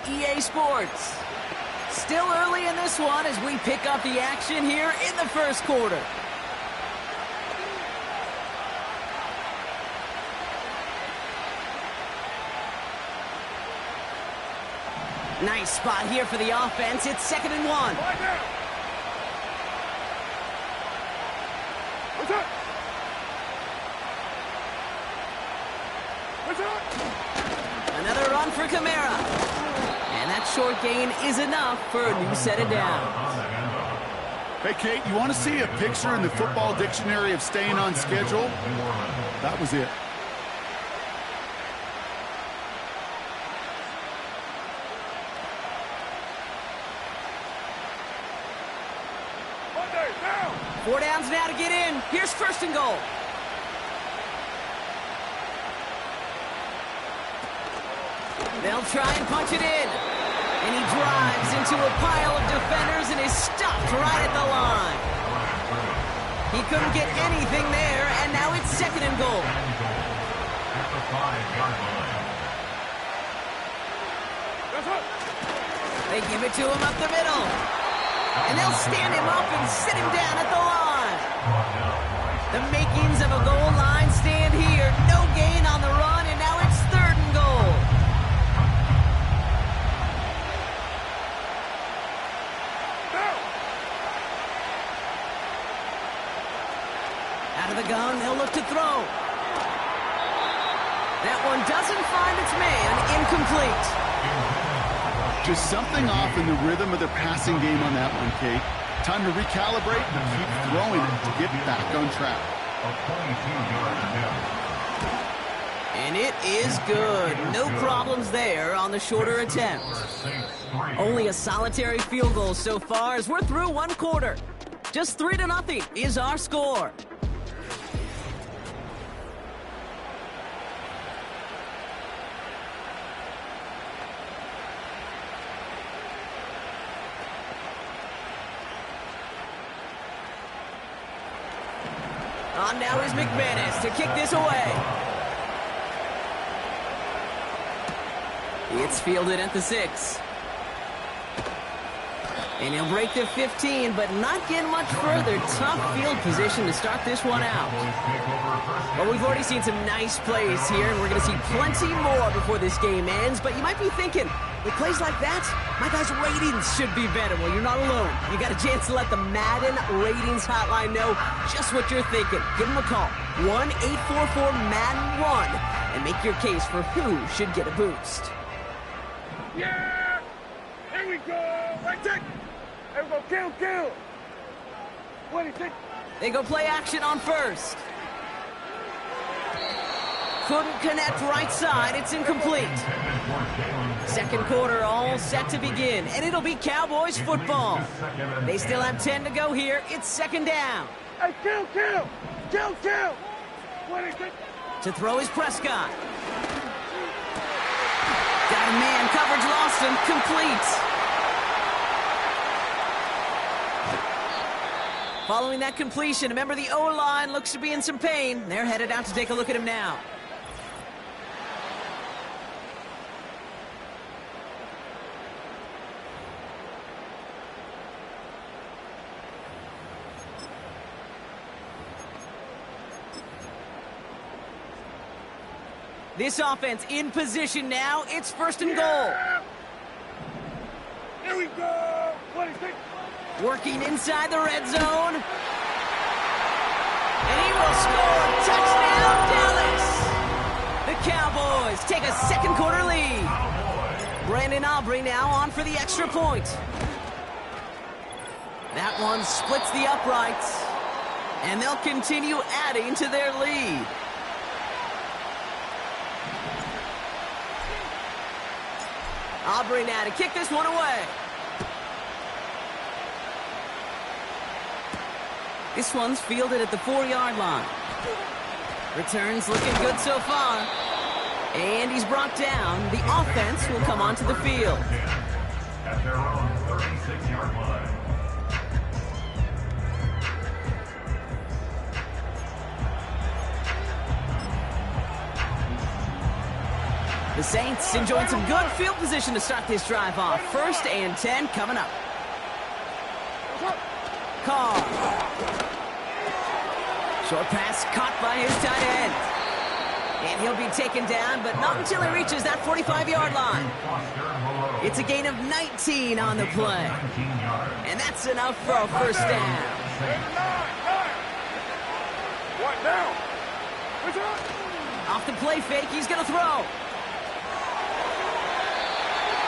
EA Sports. Still early in this one as we pick up the action here in the first quarter. Nice spot here for the offense. It's 2nd and 1. Another run for Kamara. And that short gain is enough for a new set of downs. Hey, Kate, you want to see a picture in the football dictionary of staying on schedule? That was it. Four downs now to get in. Here's 1st and goal. They'll try and punch it in. And he drives into a pile of defenders and is stopped right at the line. He couldn't get anything there, and now it's 2nd and goal. They give it to him up the middle. And they'll stand him up and sit him down at the line. The makings of a goal line stand here. No gain on the run, and now it's 3rd and goal. Out of the gun, they'll look to throw. That one doesn't find its man. Incomplete. Just something off in the rhythm of their passing game on that one, Kate. Time to recalibrate and keep throwing it to get back on track. And it is good. No problems there on the shorter attempt. Only a solitary field goal so far as we're through one quarter. Just 3-0 is our score. On now is McManus to kick this away. It's fielded at the 6. And he'll break the 15, but not get much further. Tough field position to start this one out. Well, we've already seen some nice plays here, and we're going to see plenty more before this game ends. But you might be thinking, with plays like that, my guys' ratings should be better. Well, you're not alone. You got a chance to let the Madden Ratings Hotline know just what you're thinking. Give them a call, 1-844-MADDEN-1, and make your case for who should get a boost. Yeah! Here we go! Right check! There we go, kill! What do you think? They go play action on 1st. Couldn't connect right side. It's incomplete. 2nd quarter all set to begin, and it'll be Cowboys football. They still have 10 to go here. It's 2nd down. Hey, kill! What do you think? To throw is Prescott. Got a man, coverage lost him, complete. Following that completion, remember the O-line looks to be in some pain. They're headed out to take a look at him now. This offense in position now. It's 1st and goal. Here we go! What do you think? Working inside the red zone. And he will score. Touchdown, Dallas! The Cowboys take a 2nd quarter lead. Brandon Aubrey now on for the extra point. That one splits the uprights. And they'll continue adding to their lead. Aubrey now to kick this one away. This one's fielded at the 4-yard line. Returns looking good so far. And he's brought down. The offense will come onto the field. At their own 36-yard line. The Saints enjoying some good field position to start this drive off. 1st and 10 coming up. Carr. Short pass caught by his tight end. And he'll be taken down, but not until he reaches that 45-yard line. It's a gain of 19 on the play. And that's enough for a 1st down. What now? Off the play fake, he's going to throw.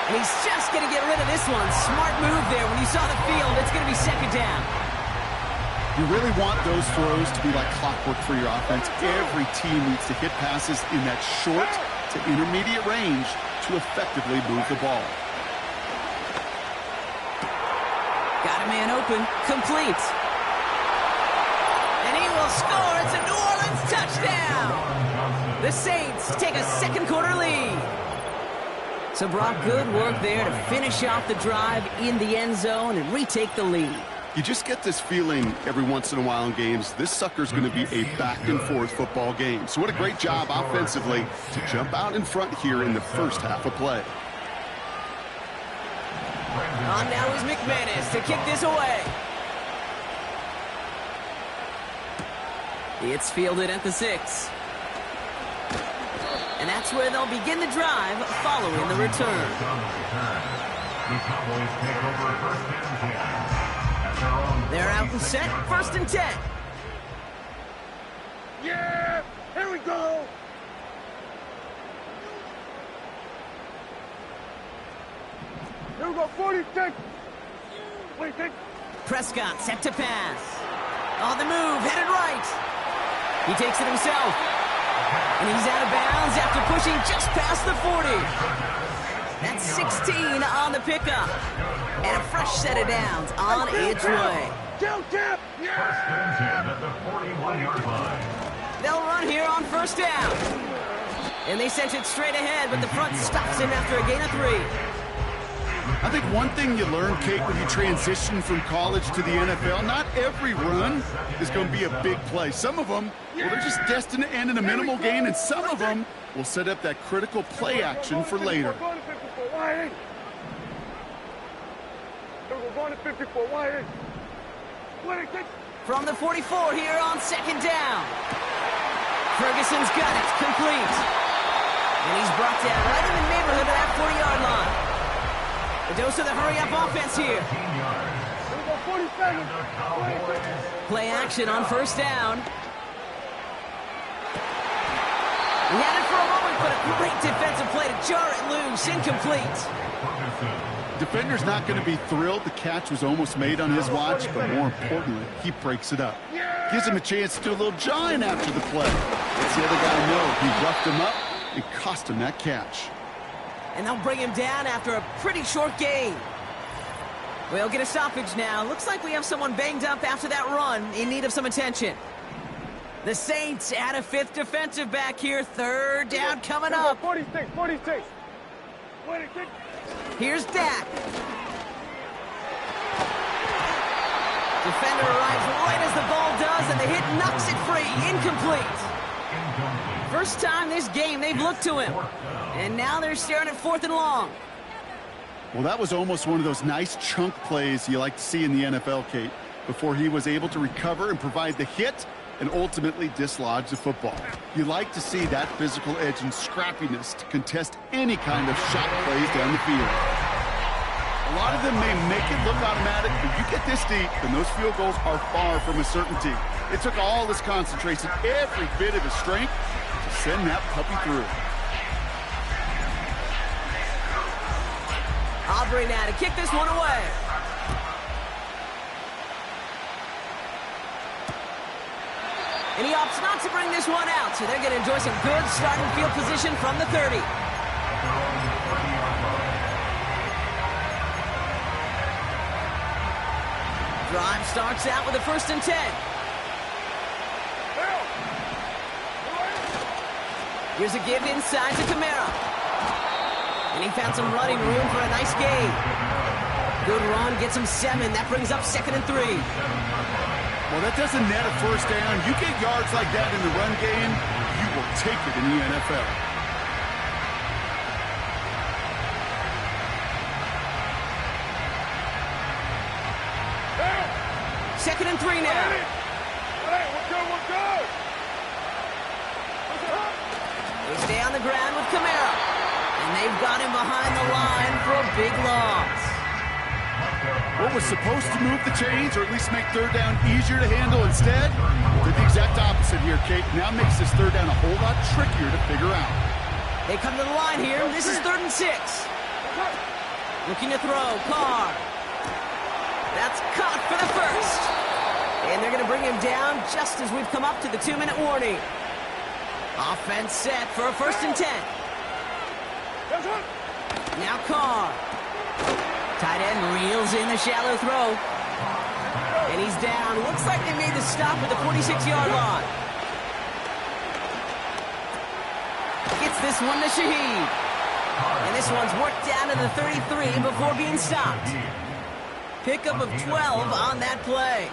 And he's just going to get rid of this one. Smart move there. When you saw the field, it's going to be 2nd down. You really want those throws to be like clockwork for your offense. Every team needs to hit passes in that short to intermediate range to effectively move the ball. Got a man open. Complete. And he will score. It's a New Orleans touchdown. The Saints take a 2nd quarter lead. So Brock, good work there to finish off the drive in the end zone and retake the lead. You just get this feeling every once in a while in games, this sucker's going to be a back-and-forth football game. So what a great job offensively to jump out in front here in the 1st half of play. On now is McManus to kick this away. It's fielded at the 6. And that's where they'll begin the drive following the return. The Cowboys take over 1st and 10. They're out and set. 1st and 10. Yeah! Here we go! Here we go, 46! Wait, Prescott set to pass. On the move, headed right. He takes it himself. And he's out of bounds after pushing just past the 40. That's 16 on the pickup. And a fresh set of downs on its way. Tip! 1st and 10 at the 41-yard line. They'll run here on 1st down. And they sent it straight ahead, but the front stops him after a gain of 3. I think one thing you learn, Kate, when you transition from college to the NFL, not every run is going to be a big play. Some of them, well, they're just destined to end in a minimal gain, and some of them will set up that critical play action for later. From the 44 here on 2nd down. Ferguson's got it, complete. And he's brought down right in the neighborhood of that 40-yard line. A dose of the hurry-up offense here. Play action on 1st down. He had it for a moment, but a great defensive play to jar it loose. Incomplete. Defender's not going to be thrilled. The catch was almost made on his watch, but more importantly, he breaks it up. Gives him a chance to do a little jawing after the play. Lets the other guy know he roughed him up and cost him that catch. And they'll bring him down after a pretty short gain. We'll get a stoppage now. Looks like we have someone banged up after that run in need of some attention. The Saints add a 5th defensive back here. 3rd down coming up. 46. Here's Dak. Defender arrives right as the ball does, and the hit knocks it free. Incomplete. First time this game they've looked to him. And now they're staring at 4th and long. Well, that was almost one of those nice chunk plays you like to see in the NFL, Kate, before he was able to recover and provide the hit and ultimately dislodge the football. You like to see that physical edge and scrappiness to contest any kind of shot plays down the field. A lot of them may make it look automatic, but you get this deep, and those field goals are far from a certainty. It took all his concentration, every bit of his strength, to send that puppy through. Aubrey now to kick this one away. And he opts not to bring this one out, so they're going to enjoy some good starting field position from the 30. Drive starts out with a 1st and 10. Here's a give inside to Kamara. And he found some running room for a nice gain. Good run, gets him 7. That brings up 2nd and 3. Well, that doesn't net a 1st down. You get yards like that in the run game, you will take it in the NFL. 2nd and 3 now. We'll go. They stay on the ground with Kamara. And they've got him behind the line for a big loss. What was supposed to move the chains, or at least make third down easier to handle instead, did the exact opposite here, Kate. Now makes this third down a whole lot trickier to figure out. They come to the line here. This is 3rd and 6. Looking to throw. Carr. That's caught for the first. And they're going to bring him down just as we've come up to the 2-minute warning. Offense set for a 1st and 10. Now Carr. Tight end reels in the shallow throw. And he's down. Looks like they made the stop at the 46-yard line. Gets this one to Shaheed. And this one's worked down to the 33 before being stopped. Pickup of 12 on that play.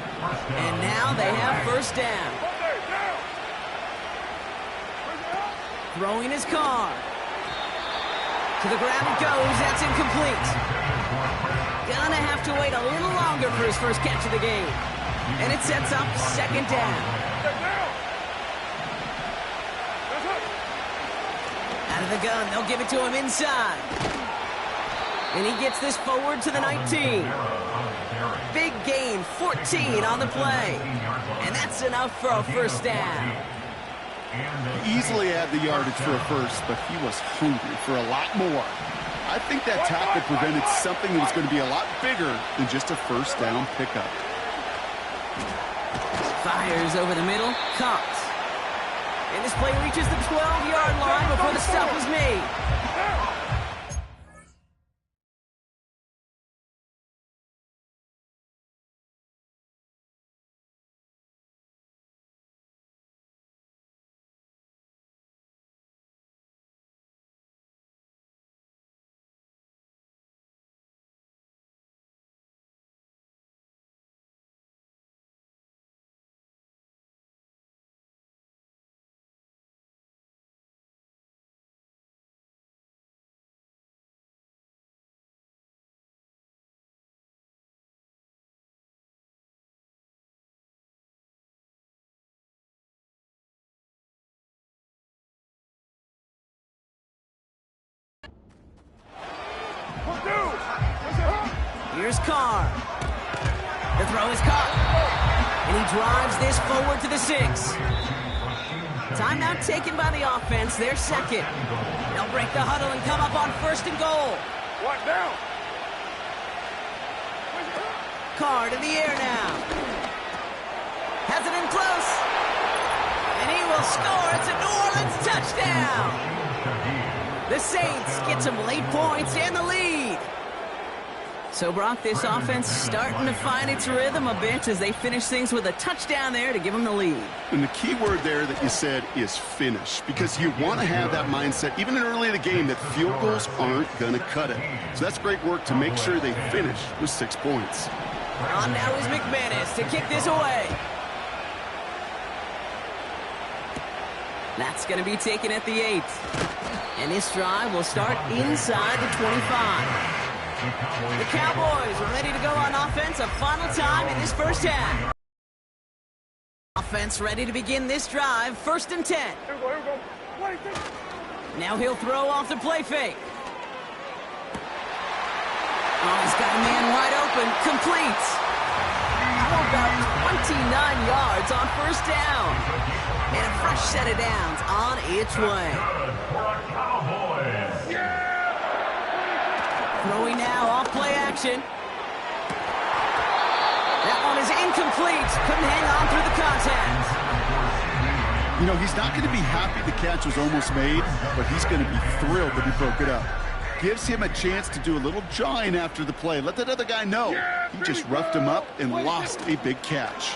And now they have 1st down. Throwing his Carr. To the ground it goes. That's incomplete. Gonna have to wait a little longer for his first catch of the game. And it sets up 2nd down. Out of the gun, they'll give it to him inside. And he gets this forward to the 19. Big gain, 14 on the play. And that's enough for a 1st down. He easily had the yardage for a first, but he was hungry for a lot more. I think that tackle prevented something that was going to be a lot bigger than just a 1st down pickup. Fires over the middle, caught. And this play reaches the 12-yard line before the stop was made. Here's Carr. The throw is caught. And he drives this forward to the 6. Timeout taken by the offense. They're 2nd. They'll break the huddle and come up on 1st and goal. What now? Carr to the air now. Has it in close. And he will score. It's a New Orleans touchdown. The Saints get some late points and the lead. So, Brock, this offense starting to find its rhythm a bit as they finish things with a touchdown there to give them the lead. And the key word there that you said is finish, because you want to have that mindset, even early in the game, that field goals aren't going to cut it. So that's great work to make sure they finish with 6 points. On now is McManus to kick this away. That's going to be taken at the 8. And this drive will start inside the 25. The Cowboys are ready to go on offense a final time in this 1st half. Offense ready to begin this drive, 1st and 10. Here we go. Now he'll throw off the play fake. Oh, he's got a man wide open, complete. How about 29 yards on 1st down? And a fresh set of downs on its way. Throwing now off play action. That one is incomplete. Couldn't hang on through the contact. You know, he's not going to be happy the catch was almost made, but he's going to be thrilled that he broke it up. Gives him a chance to do a little jawing after the play. Let that other guy know. He just roughed him up and lost a big catch.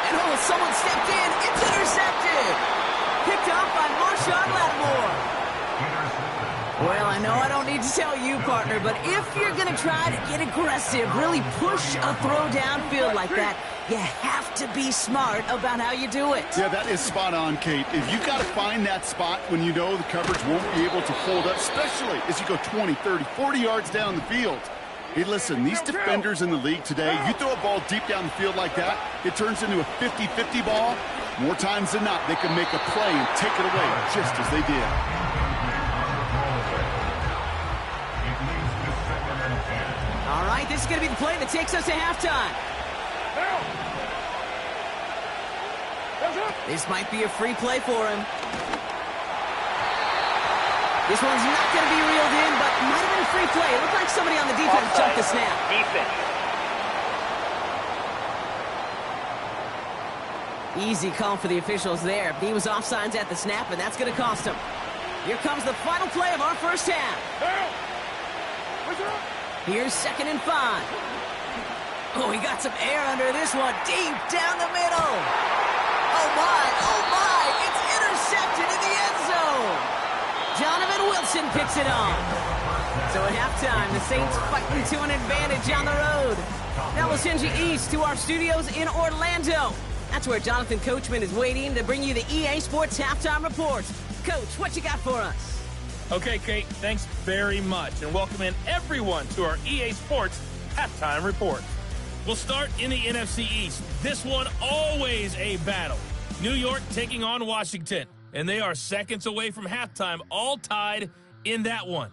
And oh, someone stepped in. It's intercepted. Picked up by Marshawn Lattimore. Well, I know I don't need to tell you, partner, but if you're going to try to get aggressive, really push a throw downfield like that, you have to be smart about how you do it. Yeah, that is spot on, Kate. If you've got to find that spot when you know the coverage won't be able to hold up, especially as you go 20, 30, 40 yards down the field, Hey, listen, these defenders in the league today, you throw a ball deep down the field like that, it turns into a 50-50 ball. More times than not, they can make a play and take it away just as they did. All right, this is going to be the play that takes us to halftime. This might be a free play for him. This one's not going to be reeled in, but might have been a free play. It looked like somebody on the defense jumped the snap. Defense. Easy call for the officials there. He was offsides at the snap, and that's going to cost him. Here comes the final play of our first half. Here's 2nd and 5. Oh, he got some air under this one. Deep down the middle. Oh, my. It's intercepted in the end zone. Jonathan Wilson picks it on. So at halftime, the Saints fighting to an advantage on the road. Now we'll send you east to our studios in Orlando. That's where Jonathan Coachman is waiting to bring you the EA Sports Halftime Report. Coach, what you got for us? Okay, Kate, thanks very much. And welcome in everyone to our EA Sports Halftime Report. We'll start in the NFC East. This one always a battle. New York taking on Washington. And they are seconds away from halftime, all tied in that one.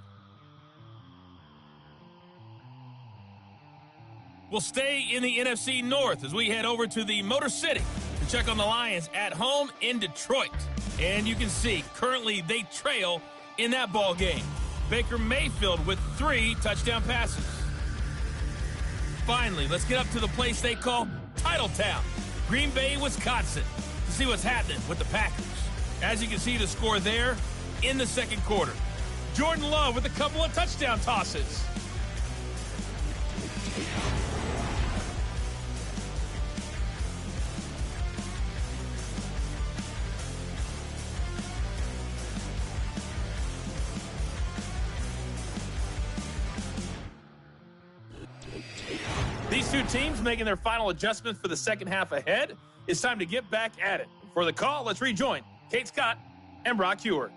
We'll stay in the NFC North as we head over to the Motor City to check on the Lions at home in Detroit. And you can see, currently they trail in that ball game. Baker Mayfield with 3 touchdown passes. Finally, let's get up to the place they call Titletown, Green Bay, Wisconsin, to see what's happening with the Packers. As you can see, the score there in the second quarter. Jordan Love with a couple of touchdown tosses. These two teams making their final adjustments for the second half ahead. It's time to get back at it. For the call, let's rejoin Kate Scott and Brock Hewer.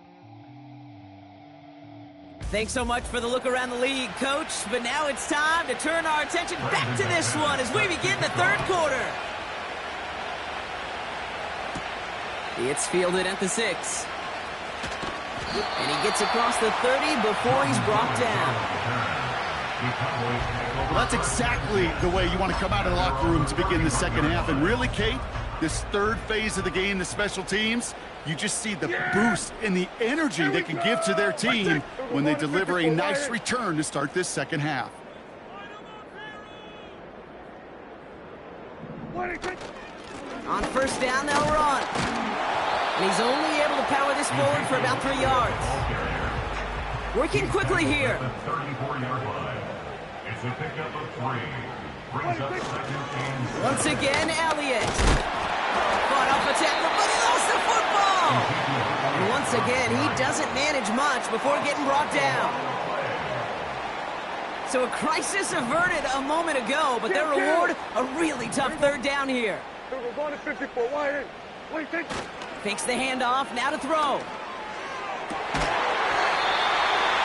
Thanks so much for the look around the league, Coach. But now it's time to turn our attention back to this one as we begin the third quarter. It's fielded at the 6. And he gets across the 30 before he's brought down. Well, that's exactly the way you want to come out of the locker room to begin the second half. And really, Kate, this third phase of the game, the special teams, you just see the boost in the energy they can give to their team when they deliver a nice return to start this second half. On first down, they'll run. And he's only able to power this forward for about 3 yards. Working quickly here. 34-yard line. It's a pickup of 3. Brings up second and Once again, Elliott. Fought off a tackle, but he lost the football. And once again, he doesn't manage much before getting brought down. So a crisis averted a moment ago, but their reward, a really tough third down here. Fakes the handoff, now to throw.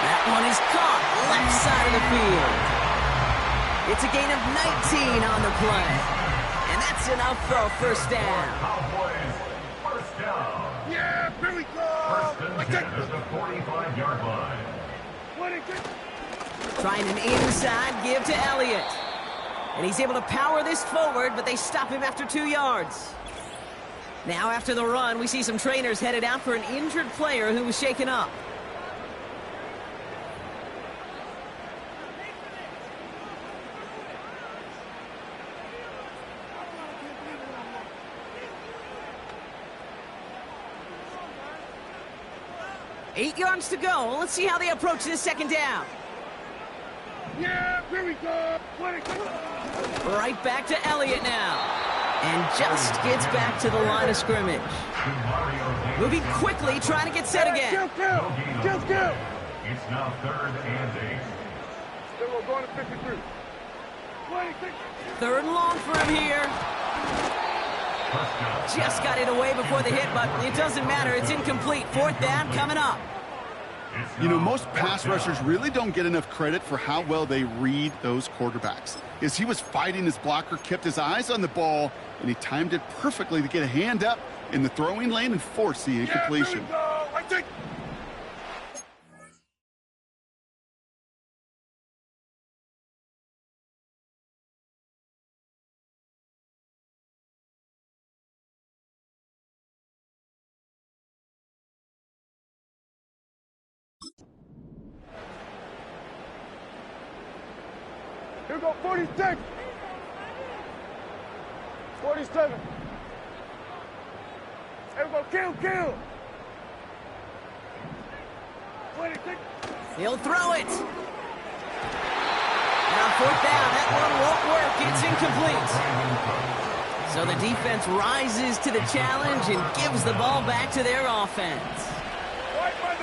That one is caught, left side of the field. It's a gain of 19 on the play. And that's enough for a first down. Cowboys, first down. Yeah, here we go. First and 10 at the 45-yard line. Trying an inside give to Elliott. And he's able to power this forward, but they stop him after 2 yards. Now after the run, we see some trainers headed out for an injured player who was shaken up. Eight yards to go. Let's see how they approach this second down. Yeah, here we go. Right back to Elliott now. And just gets back to the line of scrimmage. Moving quickly, trying to get set again. Kill. It's now 3rd and 8. Then we're going to 53. 3rd and long for him here. Just got it away before the hit, but it doesn't matter. It's incomplete. 4th down coming up. You know, most pass rushers really don't get enough credit for how well they read those quarterbacks. As he was fighting his blocker, kept his eyes on the ball, and he timed it perfectly to get a hand up in the throwing lane and force the incompletion. Here we go, 46. 47. Here we go, kill. 26. He'll throw it. And on fourth down, that one won't work. It's incomplete. So the defense rises to the challenge and gives the ball back to their offense.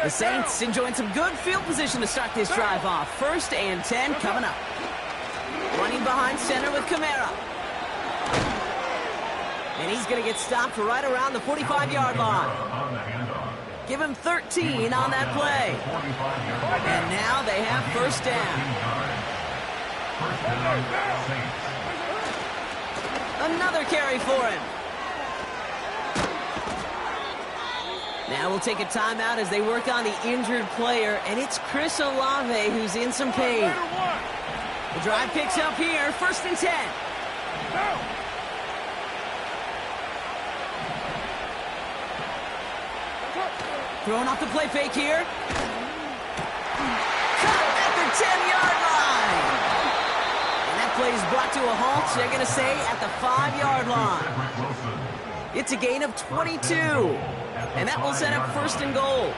The Saints enjoying some good field position to start this drive off. 1st and 10 coming up. Running behind center with Kamara. And he's going to get stopped right around the 45-yard line. Give him 13 on that play. And now they have 1st down. Another carry for him. Now we'll take a timeout as they work on the injured player, and it's Chris Olave who's in some pain. The drive picks up here, 1st and 10. Throwing off the play fake here. Caught at the 10-yard line. And that play is brought to a halt, they're going to say, at the 5-yard line. It's a gain of 22. And that will set up 1st and goal.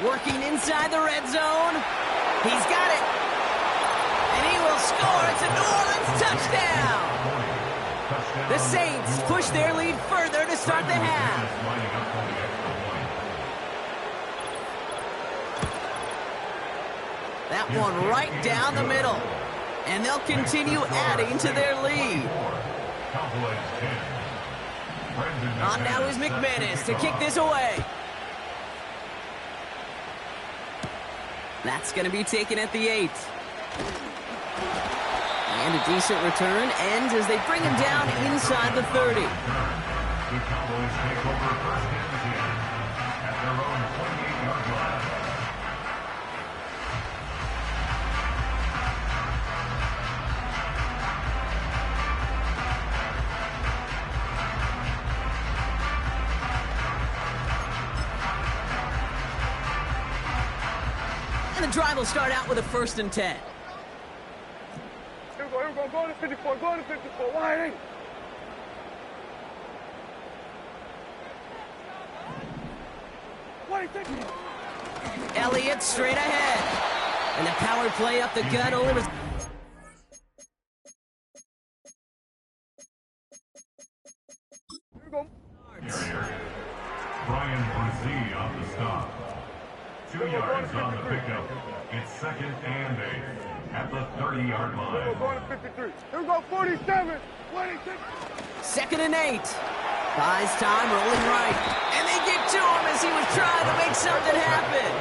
Working inside the red zone. He's got it. And he will score. It's a New Orleans touchdown. The Saints push their lead further to start the half. That one right down the middle. And they'll continue adding to their lead. On now is McManus to kick this away. That's going to be taken at the 8. And a decent return ends as they bring him down inside the 30. The Cowboys take over 1st and 10 at their own 28-yard line. And the drive will start out with a 1st and 10. Here we go, go to 54, wide eight. Elliott straight ahead. And the power play up the gut only was... Here we go. Brian Brzee on the stop. 2 yards on the pickup. It's 2nd and 8 at the 30-yard line. Here we go, going to 53. Here we go, 47, 26. 2nd and 8. Buys time, rolling right. And they get to him as he was trying to make something happen.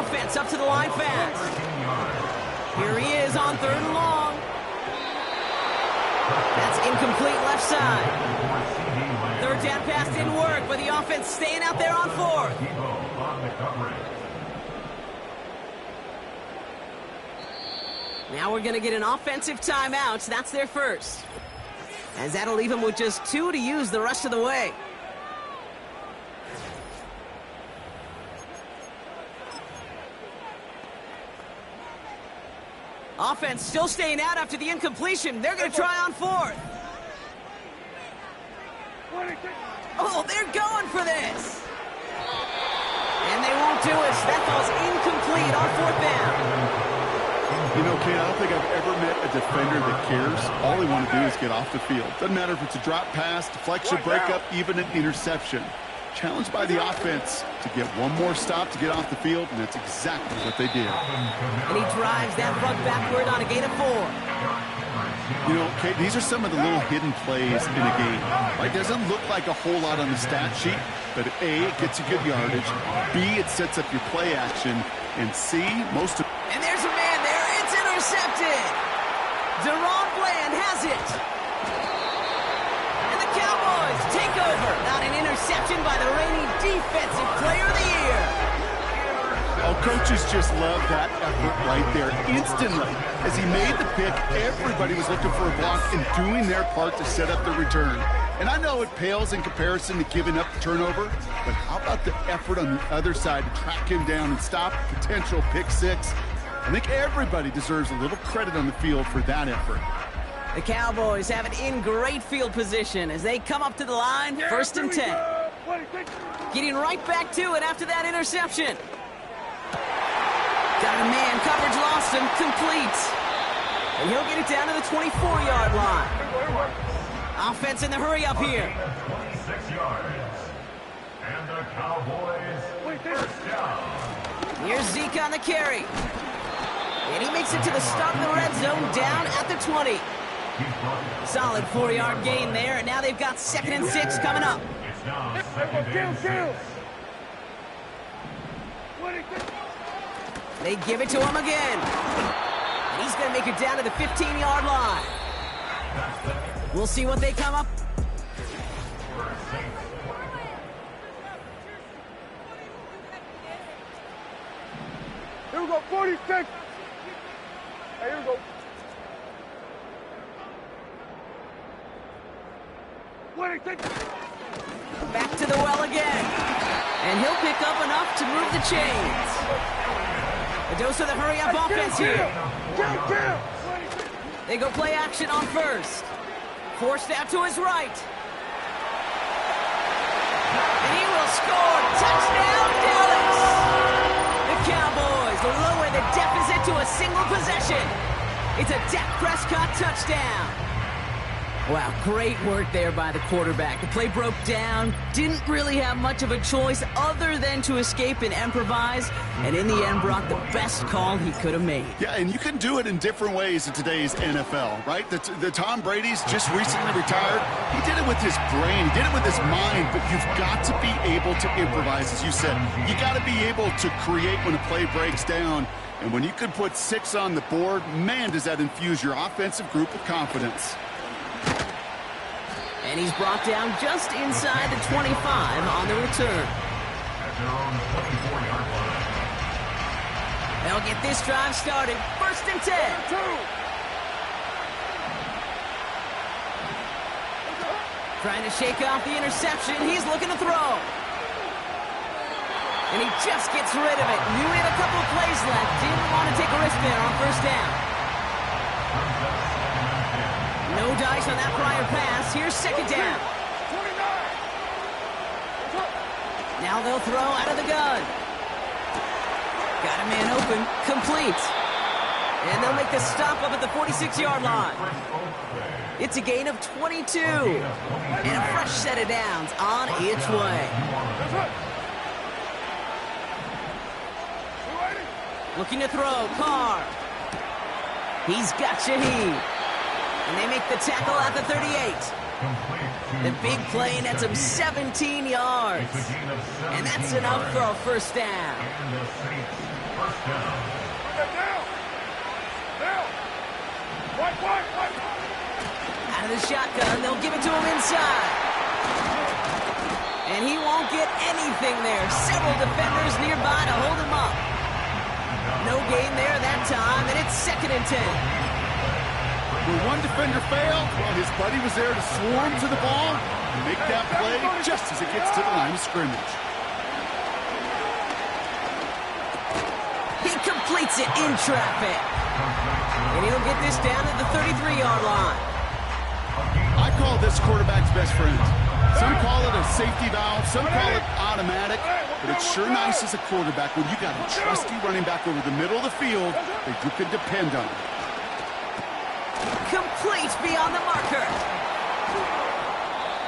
Offense up to the line fast. Here he is on 3rd and long. That's incomplete left side. 3rd down pass didn't work, but the offense staying out there on 4th. Now we're going to get an offensive timeout. That's their first. As that'll leave them with just 2 to use the rest of the way. Offense still staying out after the incompletion. They're going to try on 4th. Oh, they're going for this. And they won't do it. That ball's incomplete on 4th down. You know, Kate, I don't think I've ever met a defender that cares. All they want to do is get off the field. Doesn't matter if it's a drop pass, deflection, breakup, even an interception. Challenged by the offense to get one more stop to get off the field, and that's exactly what they did. And he drives that puck backward on a gain of 4. You know, Kate, these are some of the little hidden plays in a game. Right? Doesn't look like a whole lot on the stat sheet, but A, it gets you good yardage. B, it sets up your play action. And C, most of... And there's a man there. It's intercepted. Deron Bland has it. And the Cowboys take over. Not an interception by the reigning Defensive Player of the Year. Oh, coaches just love that effort right there. Instantly, as he made the pick, everybody was looking for a block and doing their part to set up the return. And I know it pales in comparison to giving up the turnover, but how about the effort on the other side to track him down and stop a potential pick six? I think everybody deserves a little credit on the field for that effort. The Cowboys have it in great field position as they come up to the line, 1st and 10. Getting right back to it after that interception. Got a man, coverage lost him, complete. And he'll get it down to the 24-yard line. Offense in the hurry up here. 26 yards. And the Cowboys first down. Here's Zeke on the carry. And he makes it to the start of the red zone down at the 20. Solid 4-yard gain there, and now they've got 2nd and 6 coming up. It's now 2nd and 6. They give it to him again. And he's going to make it down to the 15-yard line. We'll see what they come up. Here we go, 46. Hey, here we go. Back to the well again. And he'll pick up enough to move the chains. A dose of the hurry-up offense here. They go play action on 1st. Forced out to his right. And he will score. Touchdown, Dallas! The Cowboys lower the deficit to a single possession. It's a Dak Prescott touchdown. Wow, great work there by the quarterback. The play broke down, didn't really have much of a choice other than to escape and improvise, and in the end brought the best call he could have made. Yeah, and you can do it in different ways in today's NFL, right? The Tom Brady's just recently retired. He did it with his brain. He did it with his mind, but you've got to be able to improvise, as you said. You got to be able to create when a play breaks down, and when you can put 6 on the board, man, does that infuse your offensive group with confidence. And he's brought down just inside the 25 on the return. At their own 24-yard line. They'll get this drive started. 1st and 10. Trying to shake off the interception. He's looking to throw. And he just gets rid of it. Knew he had a couple of plays left. Didn't want to take a risk there on 1st down. No dice on that prior pass. Here's 2nd down. Now they'll throw out of the gun. Got a man open. Complete. And they'll make the stop up at the 46-yard line. It's a gain of 22. And a fresh set of downs on its way. Looking to throw. Carr. He's got Shaheed. And they make the tackle at the 38. The big play nets him 17 yards. And that's enough for a 1st down. Out of the shotgun, they'll give it to him inside. And he won't get anything there. Several defenders nearby to hold him up. No gain there that time, and it's 2nd and 10. When one defender failed, well, his buddy was there to swarm to the ball and make that play just as it gets to the line of scrimmage. He completes it in traffic. And he'll get this down to the 33-yard line. I call this quarterback's best friend. Some call it a safety valve, some call it automatic, but it's sure nice as a quarterback when you got a trusty running back over the middle of the field that you can depend on. Complete beyond the marker.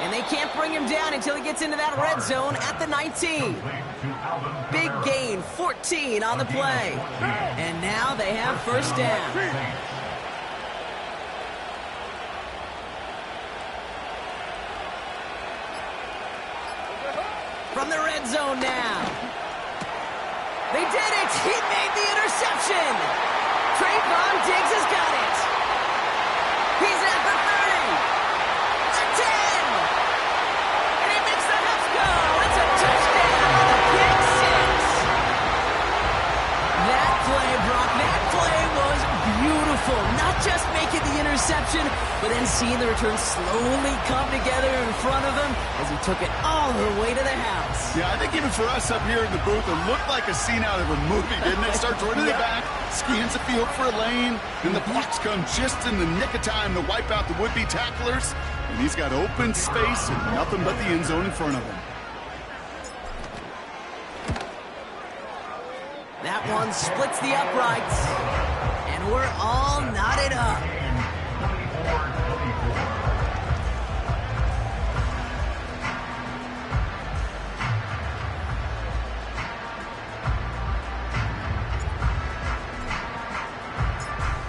And they can't bring him down until he gets into that red zone at the 19. Big gain, 14 on the play. And now they have 1st down. from the red zone now. They did it! He made the interception! Trayvon Diggs has got it! He's at the 30! The 10! And he makes the Huffs go! It's a touchdown on the pick six! That play, Brock, that play was beautiful. Not just making the interception, but then seeing the return slowly come together in front of him as he took it all the way to the house. Yeah, I think even for us up here in the booth, it looked like a scene out of a movie, didn't it? Starts running the back, scans the field for a lane, and the blocks come just in the nick of time to wipe out the would-be tacklers. And he's got open space and nothing but the end zone in front of him. That one splits the uprights, and we're all knotted up.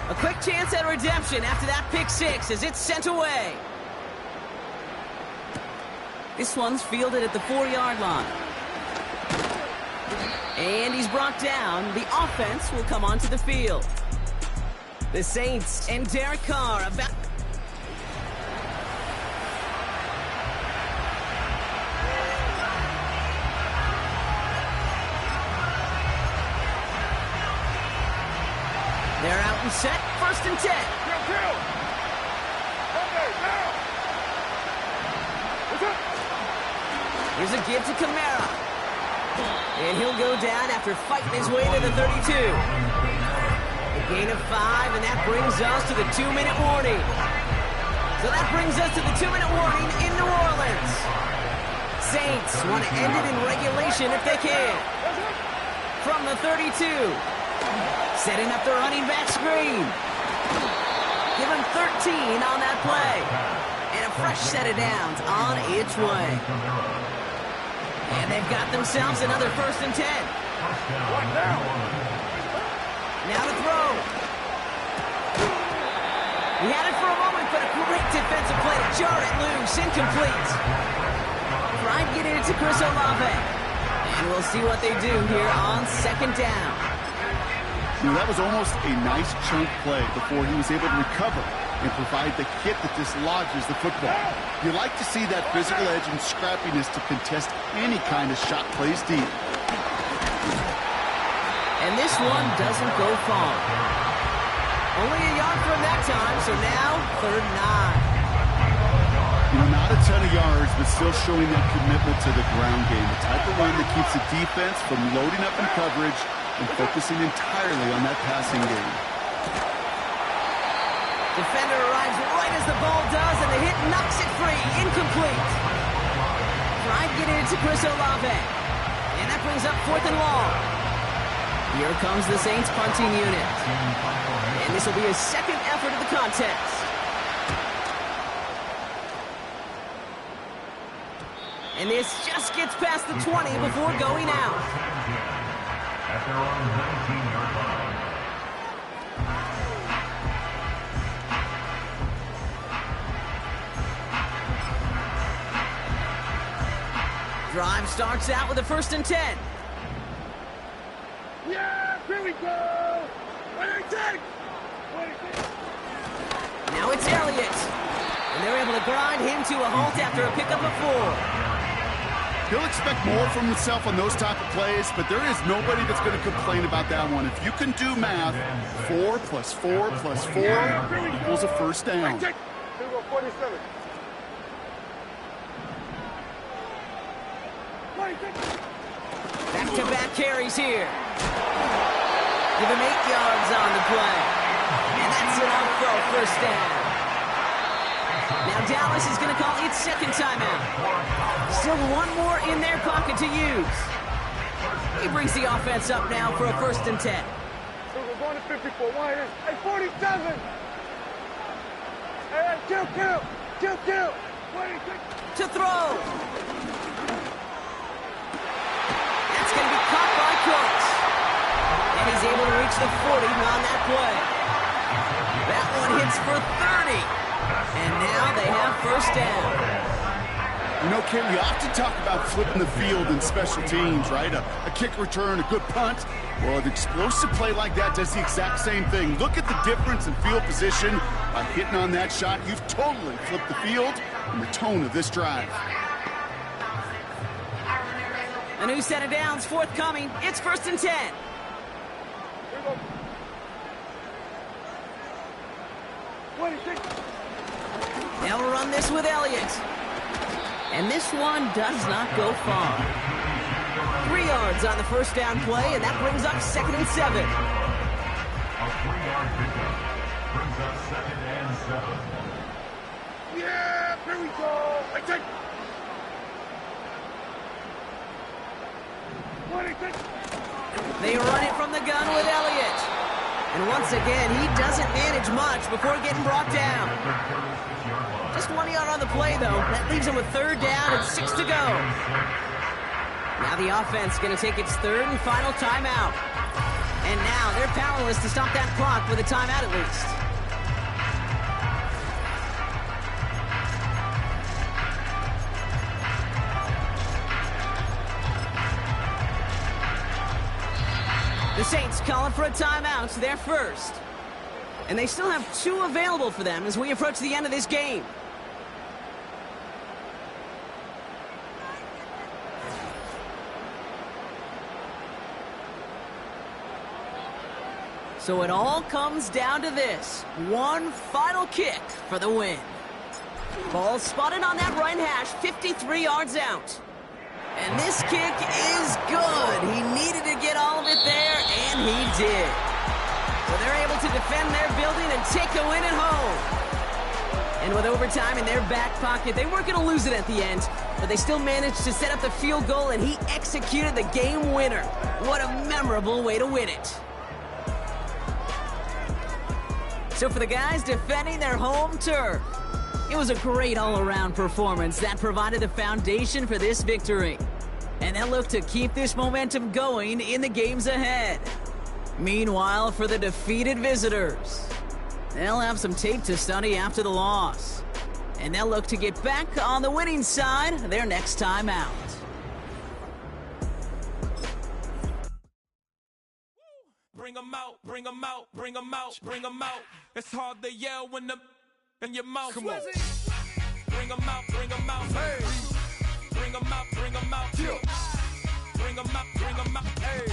A quick chance at redemption after that pick six as it's sent away. This one's fielded at the 4-yard line. And he's brought down. The offense will come onto the field. The Saints and Derek Carr about... They're out and set. 1st and 10. Kill. Okay, now. What's up? Here's a give to Kamara. And he'll go down after fighting his way to the 32. A gain of 5, and that brings us to the 2-minute warning. So that brings us to the 2-minute warning in New Orleans. Saints want to end it in regulation if they can. From the 32. Setting up the running back screen. Give him 13 on that play. And a fresh set of downs on its way. And they've got themselves another 1st and 10. Now to throw. He had it for a moment, but a great defensive play to jar it loose. Incomplete. Tried getting it to Chris Olave. And we'll see what they do here on 2nd down. You know, that was almost a nice chunk play before he was able to recover and provide the hit that dislodges the football. You like to see that physical edge and scrappiness to contest any kind of shot plays deep. And this one doesn't go far. Only a yard from that time, so now 3rd and 9. You know, not a ton of yards, but still showing that commitment to the ground game. The type of run that keeps the defense from loading up in coverage and focusing entirely on that passing game. Defender arrives right as the ball does, and the hit knocks it free. Incomplete. Tried getting it to Chris Olave. And that brings up 4th and long. Here comes the Saints punting unit. And this will be his 2nd effort of the contest. And this just gets past the 20 before going out. At their own 19-yard line. Drive starts out with a 1st and 10. Yeah, here we go. 26. Now it's Elliott. And they're able to grind him to a halt after a pickup of 4. He'll expect more from himself on those type of plays, but there is nobody that's going to complain about that one. If you can do math, 4 plus 4 plus 4 equals a 1st down. Here we go, 47. Back-to-back carries here. Give him 8 yards on the play. And that's enough for a 1st down. Now Dallas is going to call its 2nd timeout. Still one more in their pocket to use. He brings the offense up now for a 1st and 10. So we're going to 54. Why is hey, 47. Hey, kill. 26. To throw. That's going to be caught by Cooks. And he's able to reach the 40 on that play. That one hits for 30. And now they have 1st down. You know, Kate, we often talk about flipping the field in special teams, right? A kick return, a good punt. Well, an explosive play like that does the exact same thing. Look at the difference in field position. By hitting on that shot, you've totally flipped the field and the tone of this drive. A new set of downs forthcoming. It's 1st and 10. They'll run this with Elliott. And this one does not go far. 3 yards on the first down play, and that brings up 2nd and 7. A 3-yard pickup brings up 2nd and 7. Yeah, here we go. Right, take. They run it from the gun with Elliott. And once again, he doesn't manage much before getting brought down. Just 1 yard on the play, though. That leaves him with 3rd down and 6 to go. Now the offense going to take its 3rd and final timeout. And now they're powerless to stop that clock with a timeout at least. The Saints calling for a timeout, their first. And they still have 2 available for them as we approach the end of this game. So it all comes down to this. One final kick for the win. Ball spotted on that right hash, 53 yards out. And this kick is good. He needed to get all of it there, and he did. So they're able to defend their building and take the win at home. And with overtime in their back pocket, they weren't going to lose it at the end, but they still managed to set up the field goal, and he executed the game winner. What a memorable way to win it. So for the guys defending their home turf, it was a great all-around performance that provided the foundation for this victory. And they'll look to keep this momentum going in the games ahead. Meanwhile, for the defeated visitors, they'll have some tape to study after the loss. And they'll look to get back on the winning side their next time out. Bring 'em out, bring 'em out, bring 'em out, bring 'em out. It's hard to yell when the in your mouth. Come on. Bring 'em out, bring 'em out. Hey. Bring 'em out, bring 'em out. Yeah. Bring 'em out, bring 'em out. Hey.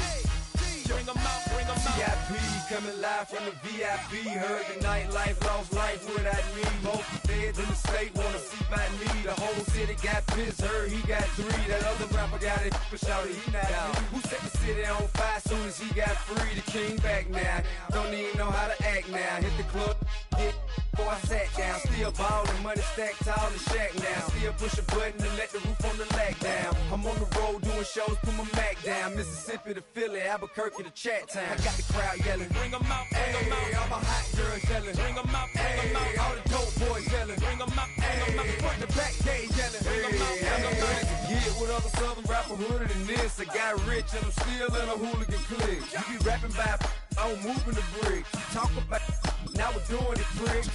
Bring 'em out, bring 'em out. VIP coming live from the VIP. Heard the nightlife, lost life without me. Both feds in the state wanna see by me. The whole city got pissed, heard he got 3. That other rapper got it, but shouted he not out. Who set the city on fire soon as he got free? The king back now. Don't even know how to act now. Hit the club, get before I sat down. Still ballin', money stacked tall in shack now. Still push a button and let the roof on the lag down. I'm on the road doing shows, put my Mac down. Mississippi to Philly, Albuquerque to Chat Town. I got the crowd yelling. Bring 'em out, bring 'em out. All my hot girls yelling. Bring 'em out, bring 'em out. All the dope boys yelling. Bring 'em out, bring 'em out. Front to back, they yelling. Bring 'em out, bring 'em out. Get with other southern rapper hooded than this. I got rich and I'm still in a hooligan clique. You be rapping by, I'm moving the bricks. You talk about, now we're doing it, pricks.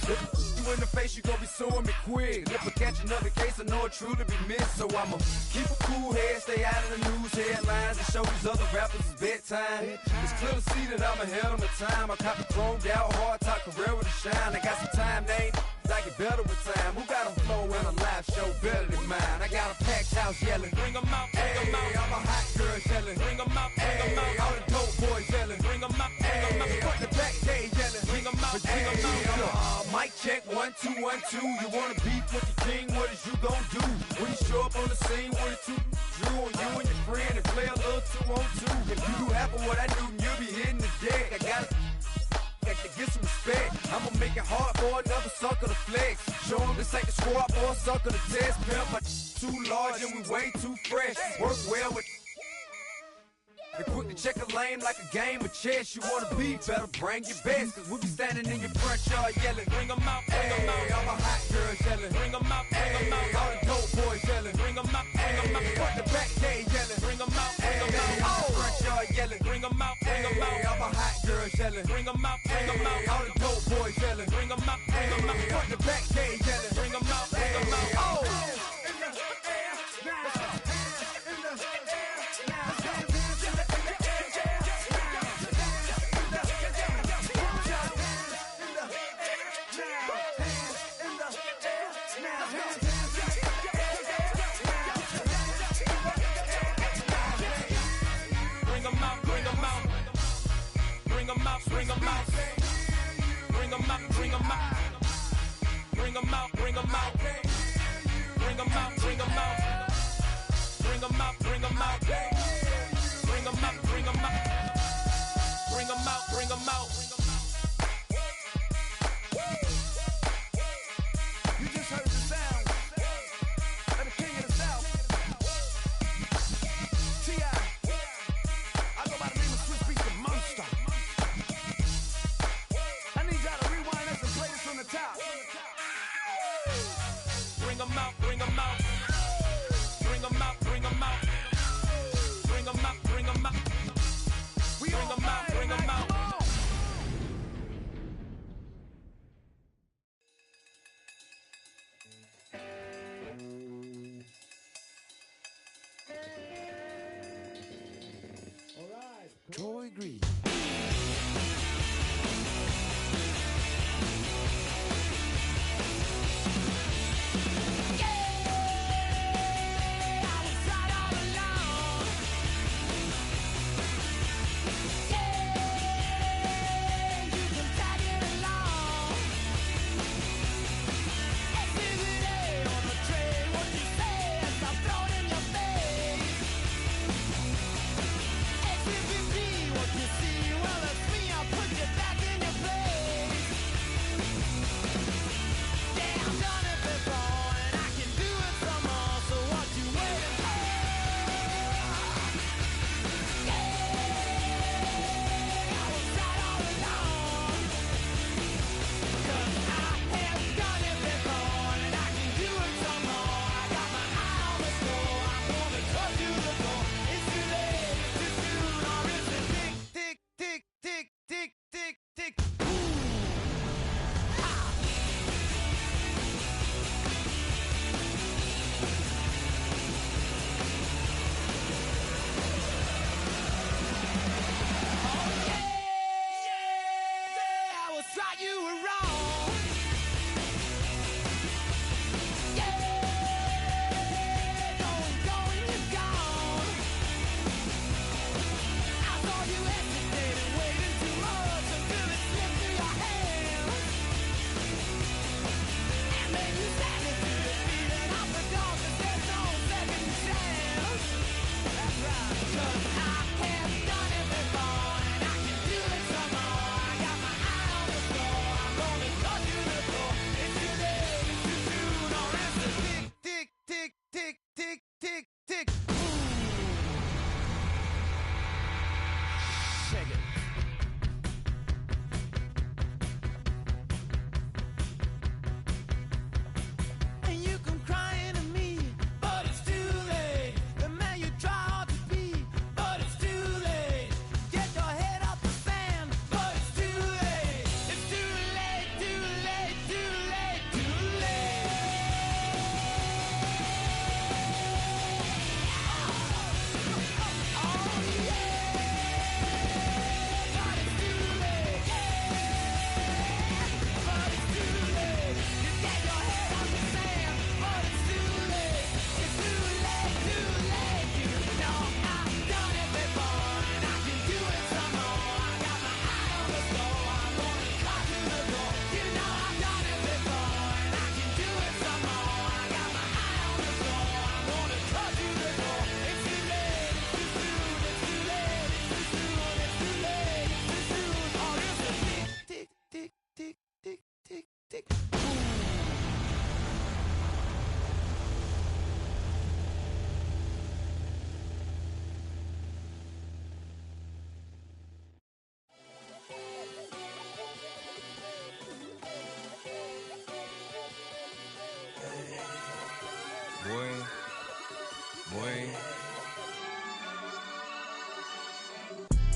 You in the face, you gon' be suing me quick. If I catch another case, I know it truly be missed. So I'ma keep a cool head, stay out of the news headlines, and show these other rappers it's bedtime. It's clear to see that I'm ahead of my time. I caught the chromed out, hard top career with a shine. I got some time, they ain't I get better with time. Who got a flow in a live show better than mine? I got a packed house yelling. Bring 'em out, bring 'em out. All my hot girls yelling. Bring 'em out, bring 'em out. All the dope boys yelling. Bring 'em out, bring 'em out. Front to back, they yelling. Bring 'em out, bring 'em out. Mic check, 1 2 1 2. You wanna beef with the king? What is you gon' do when you show up on the scene with a 2 drew on you and your friend and play a little 2 on 2? If you do half of what I do, then you'll be hitting the deck. I gotta to get some respect. I'ma make it hard for another sucker to flex. Show him this ain't the squad for a sucker to test. Pimp, my too large and we way too fresh. Work well with and quick to check a lane like a game of chess. You wanna be better, bring your best. Cause we be standing in your front yard yelling. Bring 'em out, bring 'em out. All my hot girls yelling. Bring 'em out, bring 'em out. All the dope boys yelling. Bring 'em out, bring 'em out. Front to back, they yelling. Bring 'em out, bring 'em out. Front yard yelling. Bring 'em out, bring 'em out. All my hot girls yelling. Bring 'em out, bring 'em out. All the dope boys yelling. Bring 'em out, bring 'em out. Front to back, they yelling. Bring 'em out, bring 'em out. Bring 'em out, bring 'em out. Bring 'em out, bring 'em out. Bring 'em out, bring 'em out. Bring 'em out, bring 'em out. Bring 'em out, bring 'em out. Bring 'em out, bring 'em out. Bring 'em out, bring 'em out. Bring 'em out, bring 'em out. You just heard the sound of the king of the south. T.I. I go by the name of Swiss Beats the Monster. I need y'all to rewind this and play this from the top. Bring 'em out, bring 'em out. Bring 'em out, bring 'em out. Bring 'em out, bring 'em out. We Bring 'em out, bring 'em out. Troy Green.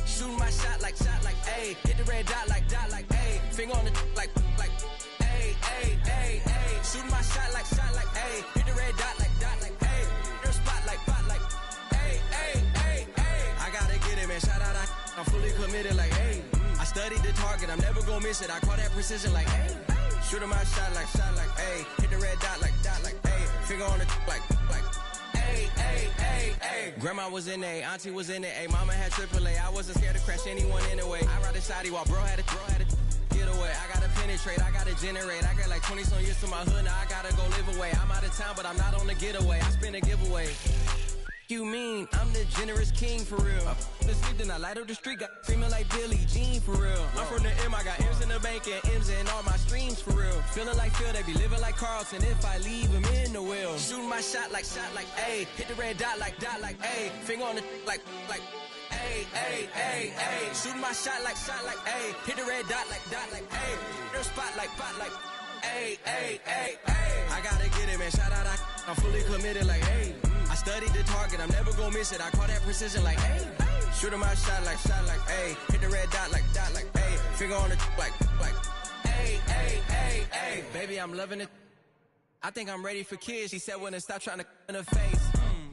Shooting my shot like, ayy. Hit the red dot like, ayy. Finger on the like, ayy, ayy, ayy, ayy. Shooting my shot like, ayy. Hit the red dot like, ayy. Your spot like, ayy, ayy, ayy, ayy. I gotta get it, man. Shout out, I'm fully committed like, ayy. I studied the target, I'm never gonna miss it. I call that precision like, ayy. Shooting my shot like, ayy. Hit the red dot like, ayy. finger on the like. Ay. Grandma was in A, auntie was in A, mama had AAA. I wasn't scared to crash anyone anyway. I ride a shotty while bro had a get away. I gotta penetrate, I gotta generate. I got like 20-some years to my hood, now I gotta go live away. I'm out of town, but I'm not on the getaway. I spin a giveaway. You mean I'm the generous king for real? I the sleep, then I light up the street, got screaming like Billie Jean for real. I'm from the M, I got M's in the bank and M's in all my streams for real. Feeling like Phil, they be living like Carlson if I leave him in the wheel. Shooting my shot like A, hit the red dot like A, finger on the like A. Shooting my shot like A, hit the red dot like A, their spot like A. I gotta get it, man. Shout out, I'm fully committed like A. I studied the target, I'm never gonna miss it. I call that precision like A. Shooting my shot like A. Hit the red dot like A. Finger on the like A. Baby, I'm loving it. I think I'm ready for kids. She said when to stop trying to in her face.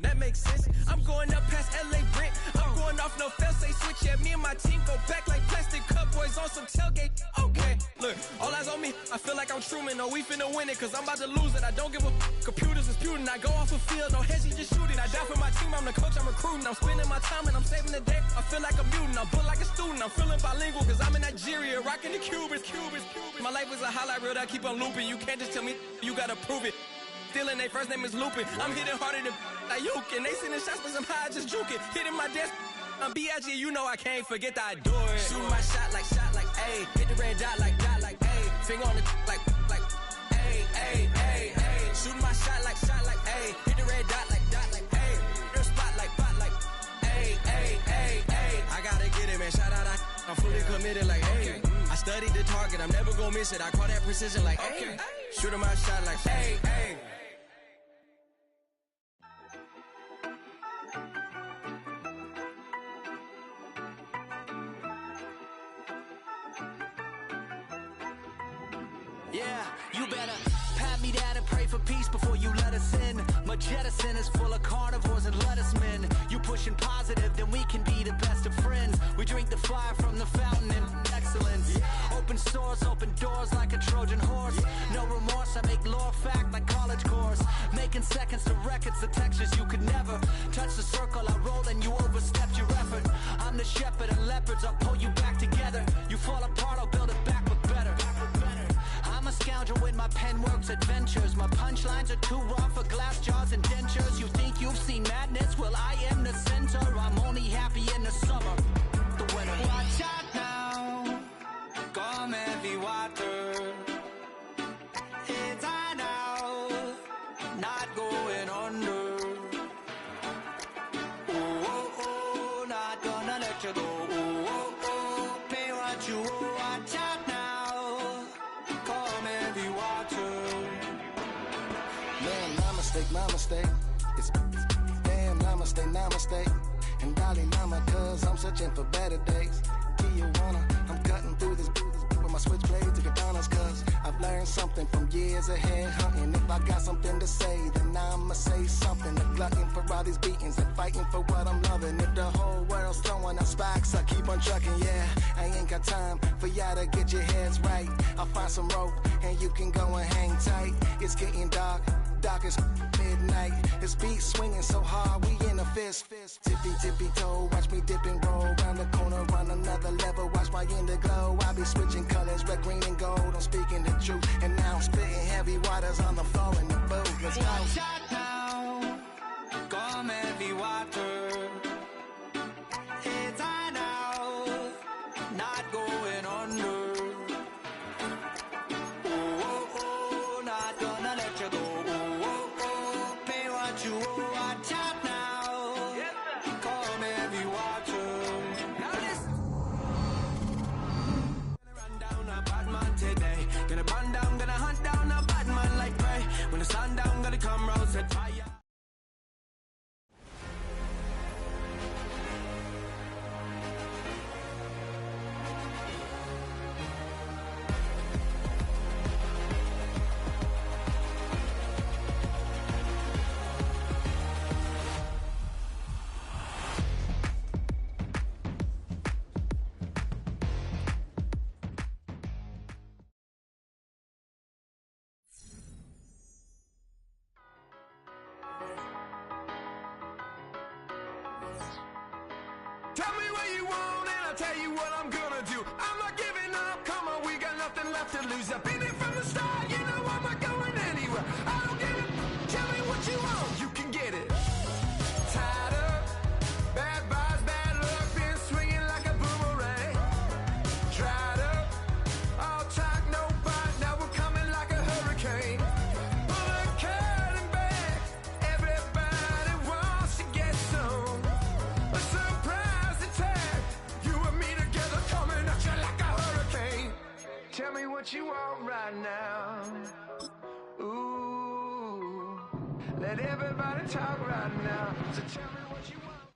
That makes sense. I'm going up past LA Brent. I'm going off no fail, say switch. Yeah, me and my team go back like plastic cowboys on some tailgate. Okay, look, all eyes on me. I feel like I'm Truman. No, we finna win it, cause I'm about to lose it. I don't give a computers disputing. I go off a field, no hedgy, just shooting. I die for my team, I'm the coach, I'm recruiting. I'm spending my time and I'm saving the day. I feel like a mutant, I'm built like a student. I'm feeling bilingual, cause I'm in Nigeria, rocking the Cubans. My life is a highlight reel that I keep on looping. You can't just tell me, you gotta prove it. Stealing, they first name is Lupin. I'm hitting harder than Ayuk, and they sending shots for some high, just juke it. Hitting my desk, I'm B.I.G., you know I can't forget that I do it. Shooting my shot like A, hit the red dot like A, finger on the like A. Shooting my shot like A, hit the red dot like A, their spot like A. I gotta get it, man. Shout out, I'm fully committed like A. I studied the target, I'm never gonna miss it. I call that precision like A. Shooting my shot like A. Yeah, you better pat me down and pray for peace before you let us in. My jettison is full of carnivores and lettuce men. You pushing positive, then we can be the best of friends. We drink the fire from the fountain in excellence. Open stores, open doors like a Trojan horse. No remorse, I make lore fact like college course. Making seconds to records, the textures you could never touch the circle I rolled and you overstepped your effort. I'm the shepherd and leopards, I'll pull you back together. You fall apart, I'll build it back but better. I'm a scoundrel with my pen works adventures. My punchlines are too raw for glass jars and dentures. You think you've seen madness? Well, I am the center. I'm only happy in the summer. The winter. Watch out now. Come heavy water. It's I now. Not going under. Oh, not gonna let you go. Oh, pay what you owe. Watch out now. My mistake, it's damn namaste, and darling mama, cause I'm searching for better days. Tijuana, I'm cutting through this with my switchblade to katanas, cause I've learned something from years ahead hunting. If I got something to say, then I'ma say something. A glutton for all these beatings and fighting for what I'm loving. If the whole world's throwing out sparks, I keep on trucking, yeah. I ain't got time for y'all to get your heads right. I'll find some rope and you can go and hang tight. It's getting dark as midnight. This beat swinging so hard, we in a fist. Tippy toe, watch me dip and roll. Round the corner, run another level, watch my glow. I be switching colors, red, green, and gold. I'm speaking the truth, and now I'm spitting heavy waters on the floor in the boat. Let's go. Watch out now, come heavy water. It's I now, not going under. Oh, not gonna let you go. Watch out now. Come heavy water. Now listen. Gonna run down a bad man today. Gonna run down, gonna hunt down a bad man like prey. When the sun down, gonna come round, set fire. Tell me what you want and I'll tell you what I'm gonna do. I'm not giving up, come on, we got nothing left to lose. I've been here from the start, you know I'm not going anywhere. I don't give it, tell me what you want, you can get it. Tied up, bad vibes, bad luck, been swinging like a boomerang. Dried up, all talk, no bite, now we're coming like a hurricane. Pull a curtain back, everybody wants to get some. A surprise attack, you and me together coming at you like a hurricane. Tell me what you want right now. Ooh, let everybody talk right now. So tell me what you want.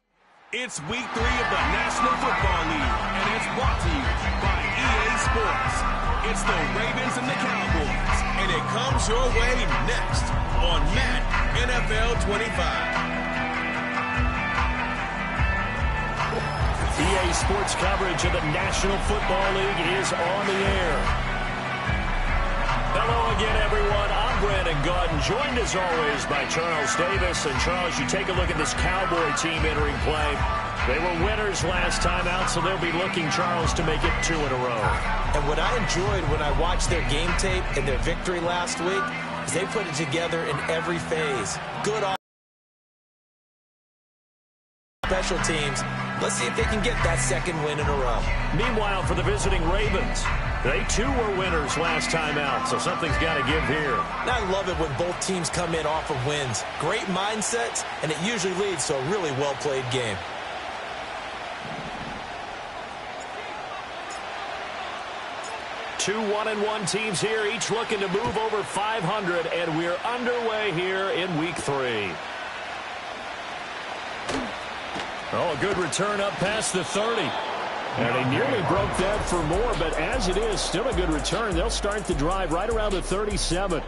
It's week 3 of the National Football League, and it's brought to you by EA Sports. It's the Ravens and the Cowboys, and it comes your way next on Madden NFL 25. EA Sports coverage of the National Football League is on the air. Hello again, everyone. I'm Brandon Gaudin, joined as always by Charles Davis. And Charles, you take a look at this Cowboy team entering play. They were winners last time out, so they'll be looking, Charles, to make it 2 in a row. And what I enjoyed when I watched their game tape and their victory last week is they put it together in every phase. Good special teams. Let's see if they can get that second win in a row. Meanwhile, for the visiting Ravens, they too were winners last time out, so something's got to give here. And I love it when both teams come in off of wins. Great mindsets, and it usually leads to a really well-played game. Two 1-1 teams here, each looking to move over 500, and we're underway here in week 3. Oh, a good return up past the 30. And they nearly broke that for more, but as it is, still a good return. They'll start the drive right around the 37.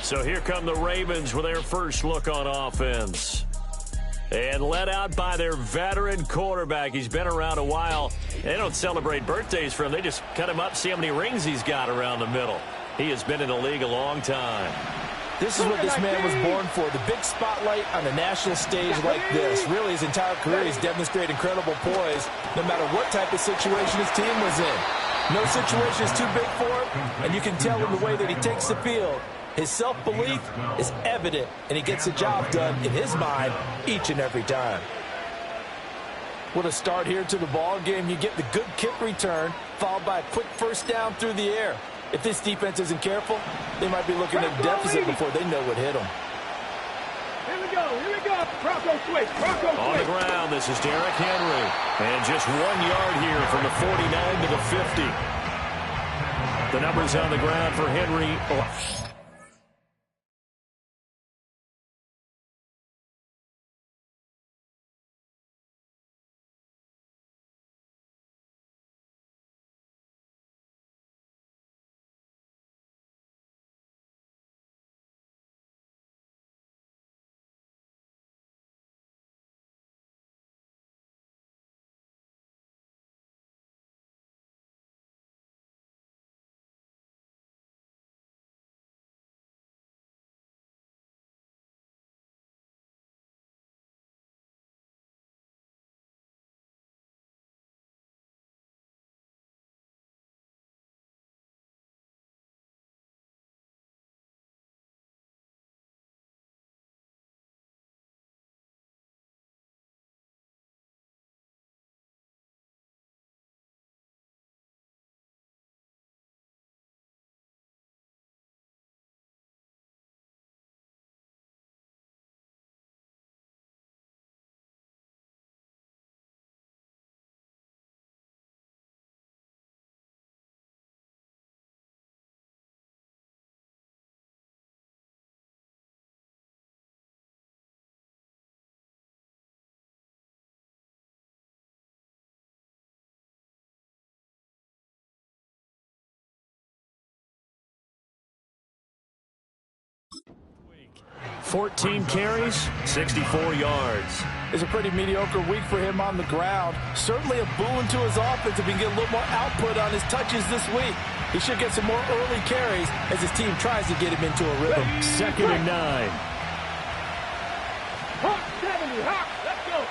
So here come the Ravens with their first look on offense. And led out by their veteran quarterback. He's been around a while. They don't celebrate birthdays for him. They just cut him up, see how many rings he's got around the middle. He has been in the league a long time. This is what this man was born for, the big spotlight on the national stage like this. Really, his entire career, he's demonstrated incredible poise, no matter what type of situation his team was in. No situation is too big for him, and you can tell in the way that he takes the field. His self-belief is evident, and he gets the job done in his mind each and every time. What a start here to the ball game. You get the good kick return, followed by a quick first down through the air. If this defense isn't careful, they might be looking at a deficit before they know what hit them. Here we go, here we go. Bronco switch, Bronco switch. On the ground, this is Derrick Henry. And just 1 yard here from the 49 to the 50. The numbers on the ground for Henry. Fourteen carries, 64 yards. It's a pretty mediocre week for him on the ground. Certainly a boon to his offense if he can get a little more output on his touches this week. He should get some more early carries as his team tries to get him into a rhythm. 2nd and 9. Hawk 70, Hawk, let's go.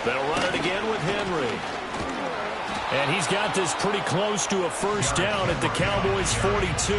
They'll run it again with Henry. And he's got this pretty close to a first down at the Cowboys' 42.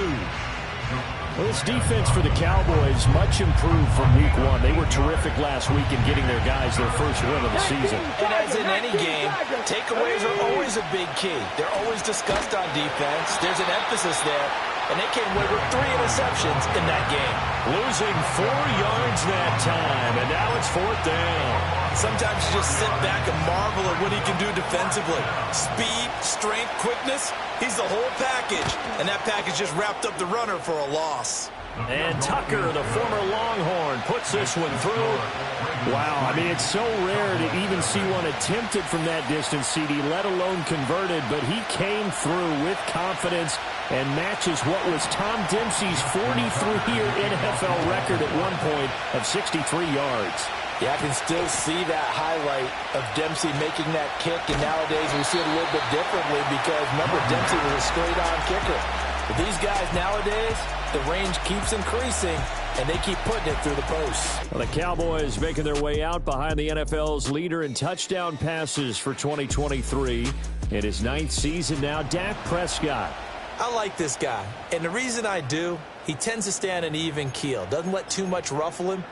Well, this defense for the Cowboys much improved from week one. They were terrific last week in getting their guys their first win of the season. And as in any game, takeaways are always a big key. They're always discussed on defense. There's an emphasis there. And they came away with 3 interceptions in that game. Losing 4 yards that time, and now it's 4th down. Sometimes you just sit back and marvel at what he can do defensively. Speed, strength, quickness, he's the whole package. And that package just wrapped up the runner for a loss. And Tucker, the former Longhorn, puts this one through. Wow, I mean, it's so rare to even see one attempted from that distance, CD, let alone converted, but he came through with confidence and matches what was Tom Dempsey's 43-year NFL record at one point of 63 yards. Yeah, I can still see that highlight of Dempsey making that kick, and nowadays we see it a little bit differently because, remember, Dempsey was a straight-on kicker. But these guys nowadays, the range keeps increasing, and they keep putting it through the posts. Well, the Cowboys making their way out behind the NFL's leader in touchdown passes for 2023. In his 9th season now, Dak Prescott. I like this guy, and the reason I do, he tends to stay on an even keel, doesn't let too much ruffle him.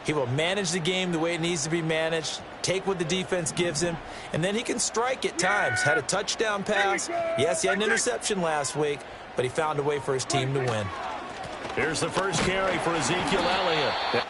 He will manage the game the way it needs to be managed, take what the defense gives him, and then he can strike at times. Had a touchdown pass. Yes, he had an interception last week, but he found a way for his team to win. Here's the first carry for Ezekiel Elliott.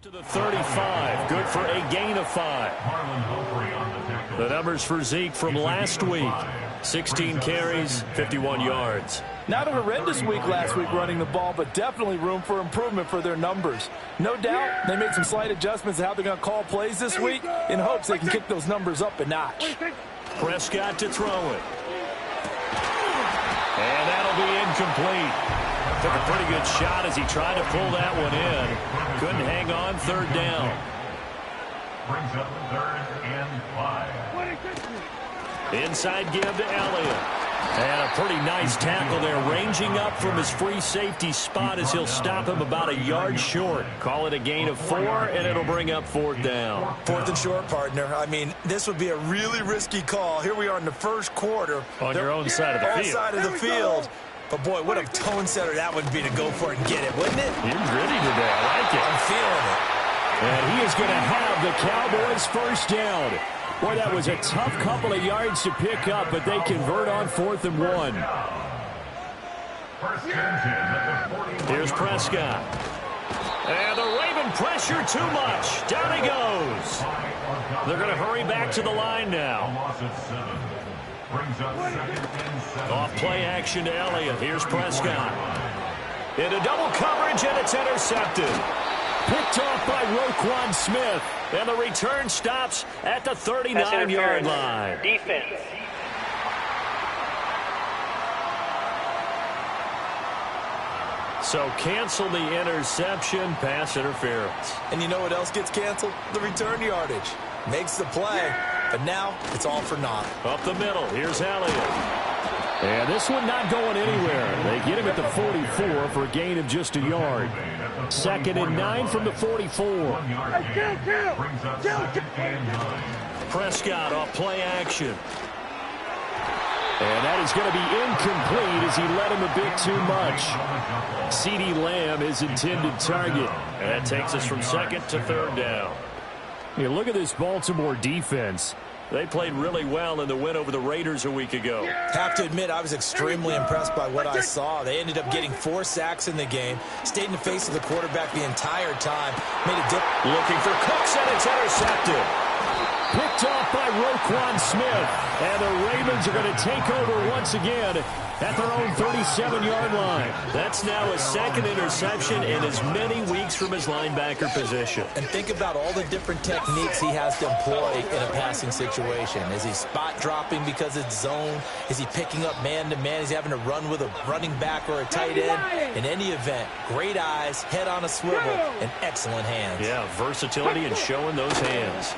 To the 35, good for a gain of 5. The numbers for Zeke from last week, 16 carries, 51 yards. Not a horrendous week last week running the ball, but definitely room for improvement for their numbers. No doubt they made some slight adjustments to how they're going to call plays this week in hopes they can kick those numbers up a notch. Prescott to throw it. And that'll be incomplete. Took a pretty good shot as he tried to pull that one in. Couldn't hang on, third down. Brings up 3rd and 5. Inside give to Elliott. And a pretty nice tackle there, ranging up from his free safety spot as he'll stop him about a yard short. Call it a gain of 4, and it'll bring up 4th down. 4th and short, partner. I mean, this would be a really risky call. Here we are in the first quarter. On your own side of the field. Side of the field. But, boy, what a tone setter that would be to go for it and get it, wouldn't it? He's gritty today. I like it. I'm feeling it. And he is going to have the Cowboys first down. Boy, that was a tough couple of yards to pick up, but they convert on 4th and 1. Here's Prescott. And the Raven pressure too much. Down he goes. They're going to hurry back to the line now. Off play action to Elliott. Here's Prescott. Into double coverage, and it's intercepted. Picked off by Roquan Smith. And the return stops at the 39-yard line. Defense. So cancel the interception, pass interference. And you know what else gets canceled? The return yardage. Makes the play, but now it's all for naught. Up the middle, here's Elliott. And this one not going anywhere. They get him at the 44 for a gain of just a yard. 2nd and 9 from the 44. Prescott off play action. And that is going to be incomplete as he led him a bit too much. CeeDee Lamb is intended target. And that takes us from 2nd to 3rd down. You look at this Baltimore defense. They played really well in the win over the Raiders a week ago. Have to admit, I was extremely impressed by what I saw. They ended up getting 4 sacks in the game, stayed in the face of the quarterback the entire time, made a dip. Looking for Cooks, and it's intercepted. Picked off by Roquan Smith. And the Ravens are going to take over once again at their own 37-yard line. That's now his 2nd interception in as many weeks from his linebacker position. And think about all the different techniques he has to employ in a passing situation. Is he spot dropping because it's zone? Is he picking up man-to-man? Is he having to run with a running back or a tight end? In any event, great eyes, head on a swivel, and excellent hands. Yeah, versatility and showing those hands.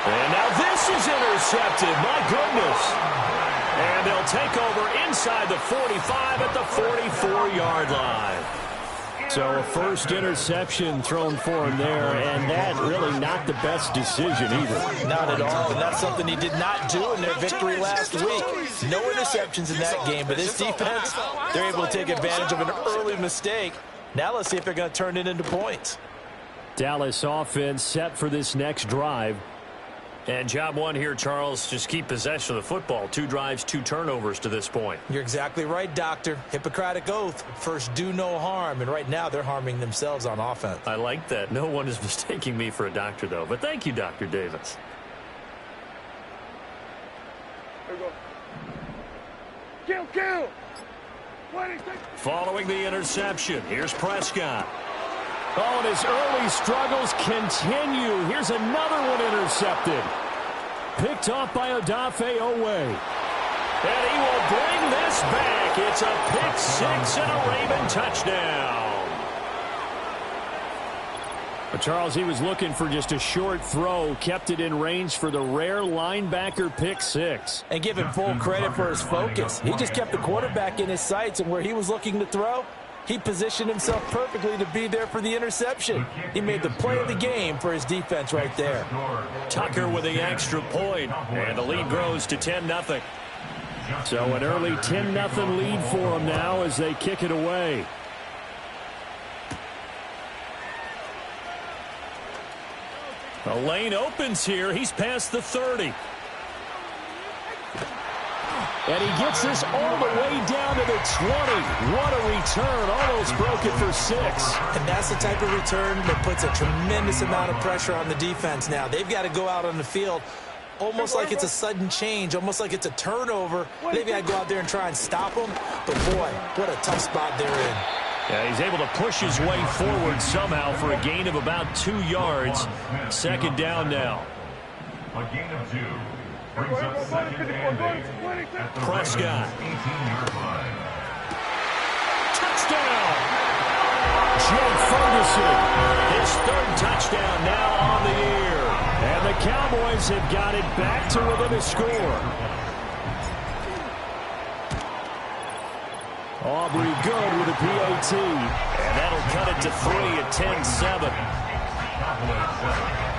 And now this is intercepted. My goodness. And they'll take over inside the 45 at the 44-yard line. So a first interception thrown for him there, and that really not the best decision either. Not at all, and that's something he did not do in their victory last week. No interceptions in that game, but this defense, they're able to take advantage of an early mistake. Now let's see if they're going to turn it into points. Dallas offense set for this next drive. And job one here, Charles, just keep possession of the football. 2 drives, 2 turnovers to this point. You're exactly right, Doctor. Hippocratic oath. First, do no harm. And right now, they're harming themselves on offense. I like that. No one is mistaking me for a doctor, though. But thank you, Dr. Davis. There we go. Kill! Following the interception, here's Prescott. Oh, and his early struggles continue. Here's another one intercepted. Picked off by Odafe Owe. And he will bring this back. It's a pick 6 and a Raven touchdown. But Charles, he was looking for just a short throw. Kept it in range for the rare linebacker pick 6. And give him full credit for his focus. He just kept the quarterback in his sights, and where he was looking to throw, he positioned himself perfectly to be there for the interception. He made the play of the game for his defense right there. Tucker with the extra point, and the lead grows to 10-0. So an early 10-0 lead for them now as they kick it away. The lane opens here. He's past the 30. And he gets this all the way down to the 20. What a return. Almost broke it for 6. And that's the type of return that puts a tremendous amount of pressure on the defense now. They've got to go out on the field almost like it's a sudden change, almost like it's a turnover. They've got to go out there and try and stop them. But, boy, what a tough spot they're in. Yeah, he's able to push his way forward somehow for a gain of about 2 yards. Second down now. A gain of 2. Brings up second and 8 at the Prescott. 18-yard line. Touchdown! Jake Ferguson, his 3rd touchdown now on the year. And the Cowboys have got it back to within a score. Aubrey good with a PAT. And that'll cut it to 3 at 10-7. Cowboys 7.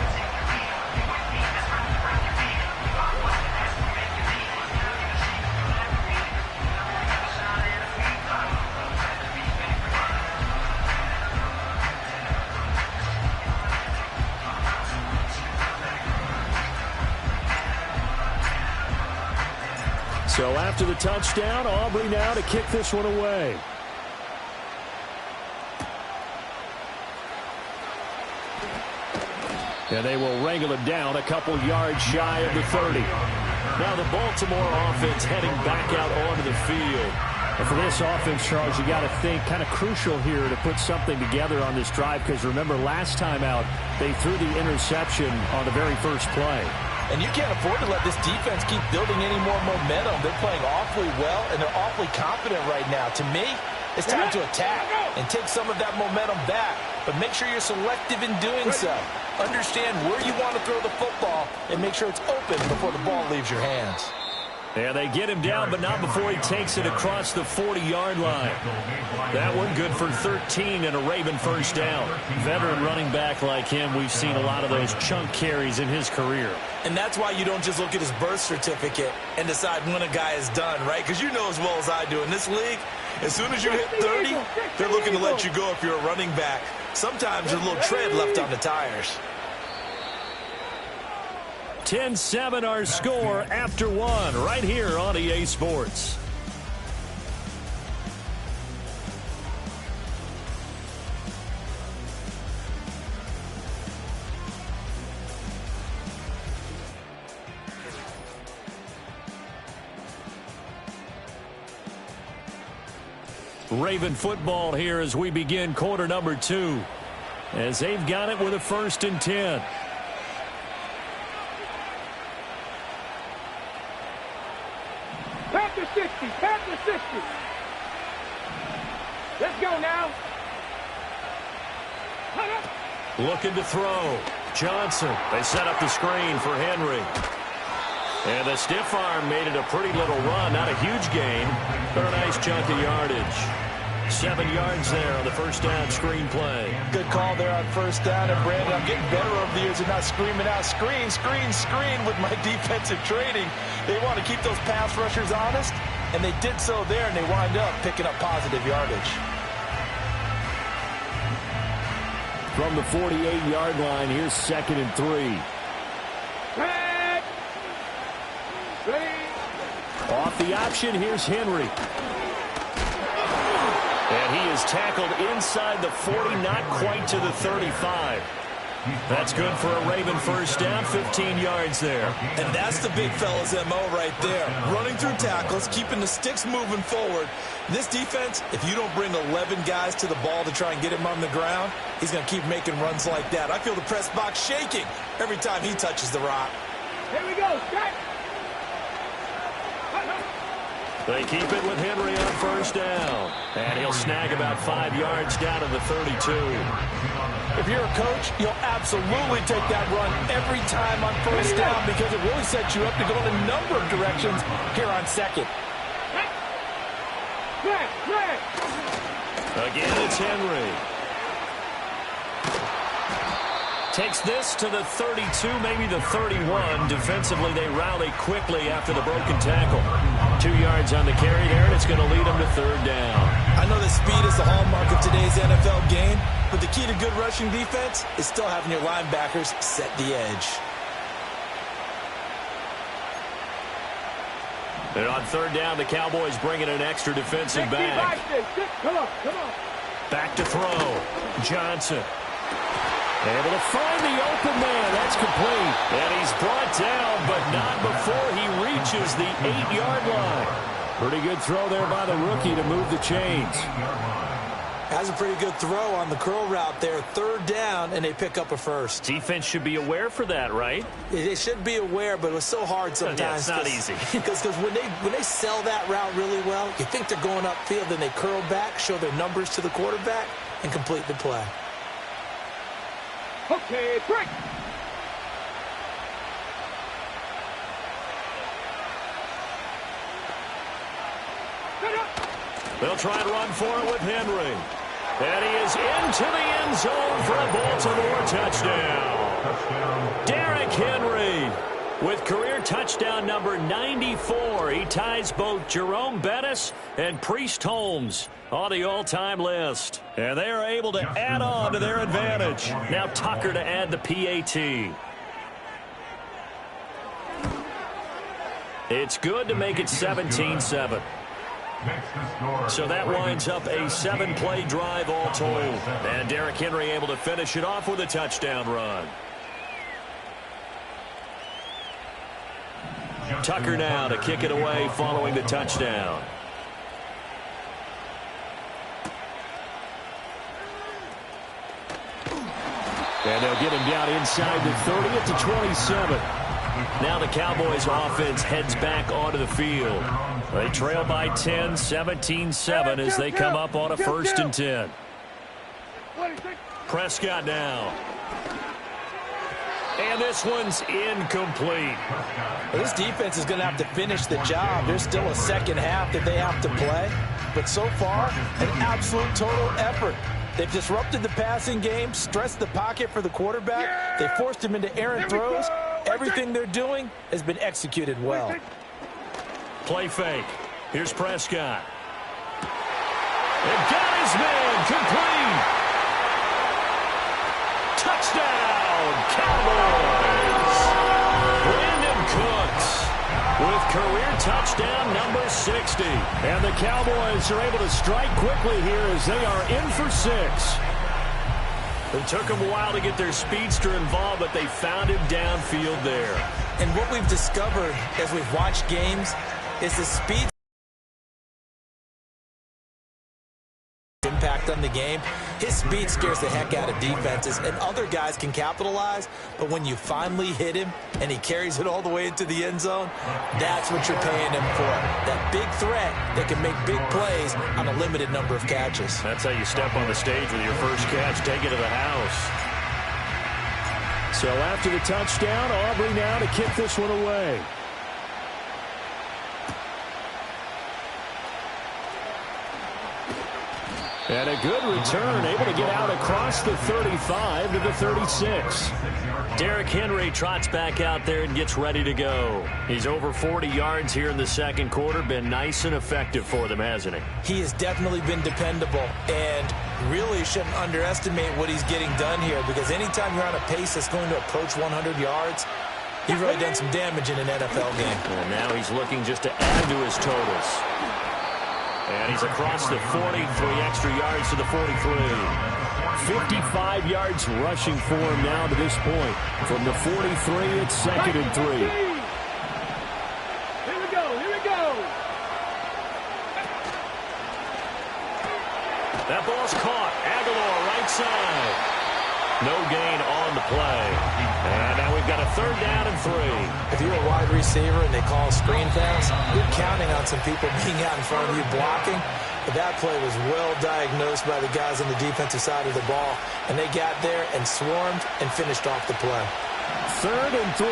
So after the touchdown, Aubrey now to kick this one away. And they will wrangle it down a couple yards shy of the 30. Now the Baltimore offense heading back out onto the field. And for this offense, Charles, you got to think kind of crucial here to put something together on this drive, because remember last time out they threw the interception on the very first play. And you can't afford to let this defense keep building any more momentum. They're playing awfully well, and they're awfully confident right now. To me, it's time to attack and take some of that momentum back. But make sure you're selective in doing so. Understand where you want to throw the football and make sure it's open before the ball leaves your hands. Yeah, they get him down, but not before he takes it across the 40-yard line. That one good for 13 and a Raven first down. Veteran running back like him, we've seen a lot of those chunk carries in his career. And that's why you don't just look at his birth certificate and decide when a guy is done, right? Because you know as well as I do, in this league, as soon as you hit 30, they're looking to let you go if you're a running back. Sometimes there's a little tread left on the tires. 10-7 our score after 1 right here on EA Sports. Raven football here as we begin quarter number 2. As they've got it with a 1st and 10. Panther 60, Panther 60. Let's go now. Looking to throw. Johnson. They set up the screen for Henry. And the stiff arm made it a pretty little run. Not a huge gain, but a nice chunk of yardage. 7 yards there on the first down screen play. Good call there on first down. And, Brandon, I'm getting better over the years and not screaming out, screen, screen, screen with my defensive training. They want to keep those pass rushers honest, and they did so there, and they wind up picking up positive yardage. From the 48-yard line, here's 2nd and 3. Off the option, here's Henry. And he is tackled inside the 40, not quite to the 35. That's good for a Raven first down, 15 yards there. And that's the big fella's MO right there. Running through tackles, keeping the sticks moving forward. This defense, if you don't bring 11 guys to the ball to try and get him on the ground, he's going to keep making runs like that. I feel the press box shaking every time he touches the rock. Here we go, Jack. They keep it with Henry on first down. And he'll snag about 5 yards down to the 32. If you're a coach, you'll absolutely take that run every time on first down because it really sets you up to go in a number of directions here on second. Again, it's Henry. Takes this to the 32, maybe the 31. Defensively, they rally quickly after the broken tackle. 2 yards on the carry there, and it's going to lead them to third down. I know that speed is the hallmark of today's NFL game, but the key to good rushing defense is still having your linebackers set the edge. And on third down, the Cowboys bring in an extra defensive back. Come on. Back to throw. Johnson. Able to find the open man. That's complete. And he's brought down, but not before he reaches the 8-yard line. Pretty good throw there by the rookie to move the chains. That's a pretty good throw on the curl route there. Third down, and they pick up a first. Defense should be aware for that, right? They should be aware, but it's so hard sometimes. Yeah, it's not easy. Because when they sell that route really well, you think they're going upfield, then they curl back, show their numbers to the quarterback, and complete the play. Okay, break. They'll try and run for it with Henry. And he is into the end zone for a Baltimore touchdown. Derrick Henry with career touchdown number 94. He ties both Jerome Bettis and Priest Holmes on the all-time list. And they are able to add on to their advantage. Now Tucker to add the PAT. It's good to make it 17-7. So that winds up a 7-play drive all told. And Derrick Henry able to finish it off with a touchdown run. Tucker now to kick it away following the touchdown. And they'll get him down inside the 30 at the 27. Now the Cowboys offense heads back onto the field. They trail by 10, 17-7 as they come up on a 1st and 10. Prescott now. And this one's incomplete. Well, this defense is going to have to finish the job. There's still a second half that they have to play. But so far, an absolute total effort. They've disrupted the passing game, stressed the pocket for the quarterback. They forced him into errant throws. Everything they're doing has been executed well. Play fake. Here's Prescott. And got his man complete. Touchdown, Cowboys. Brandon Cooks with career touchdown number 60. And the Cowboys are able to strike quickly here as they are in for 6. It took them a while to get their speedster involved, but they found him downfield there. And what we've discovered as we've watched games is the speed impact on the game. His speed scares the heck out of defenses, and other guys can capitalize, but when you finally hit him and he carries it all the way into the end zone, that's what you're paying him for. That big threat that can make big plays on a limited number of catches. That's how you step on the stage with your first catch, take it to the house. So after the touchdown, Aubrey now to kick this one away. And a good return, able to get out across the 35 to the 36. Derrick Henry trots back out there and gets ready to go. He's over 40 yards here in the second quarter. Been nice and effective for them, hasn't he? He has definitely been dependable, and really shouldn't underestimate what he's getting done here, because anytime you're on a pace that's going to approach 100 yards, you've really done some damage in an NFL game. And now he's looking just to add to his totals. And he's across the 40, 3 extra yards to the 43. 55 yards rushing for him now to this point. From the 43, it's 2nd and 3. Here we go. That ball's caught. Aguilar right side. No gain on the play. And now we've got a 3rd down and 3. If you're a wide receiver and they call a screen pass, you're counting on some people being out in front of you blocking. But that play was well diagnosed by the guys on the defensive side of the ball. And they got there and swarmed and finished off the play. 3rd and 3.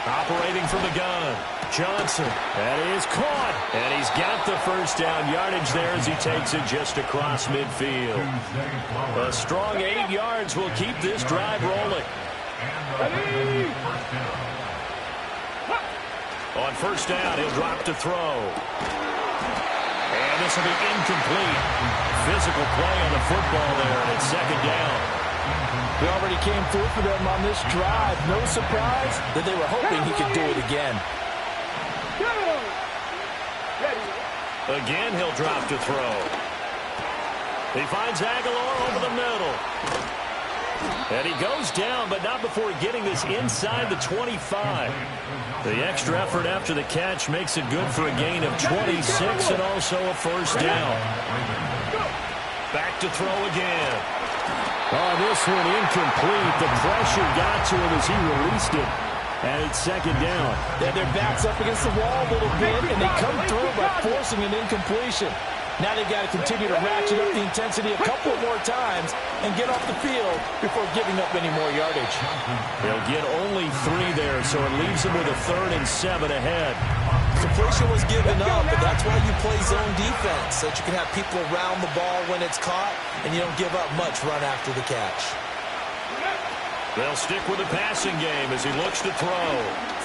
Operating from the gun. Johnson. That is caught. And he's got the first down yardage there as he takes it just across midfield. A strong 8 yards will keep this drive rolling. On 1st down, he'll drop to throw. And this will be incomplete. Physical play on the football there, and it's 2nd down. He already came through for them on this drive. No surprise that they were hoping he could do it again. Again, he'll drop to throw. He finds Aguilar over the middle. And he goes down, but not before getting this inside the 25. The extra effort after the catch makes it good for a gain of 26 and also a first down. Back to throw again. Oh, this one incomplete. The pressure got to him as he released it. And it's second down. Yeah, their back's up against the wall a little bit, and they come through by forcing an incompletion. Now they've got to continue to ratchet up the intensity a couple more times and get off the field before giving up any more yardage. They'll get only 3 there, so it leaves them with a 3rd and 7 ahead. Completion was given up, but that's why you play zone defense, so that you can have people around the ball when it's caught, and you don't give up much run after the catch. They'll stick with the passing game as he looks to throw.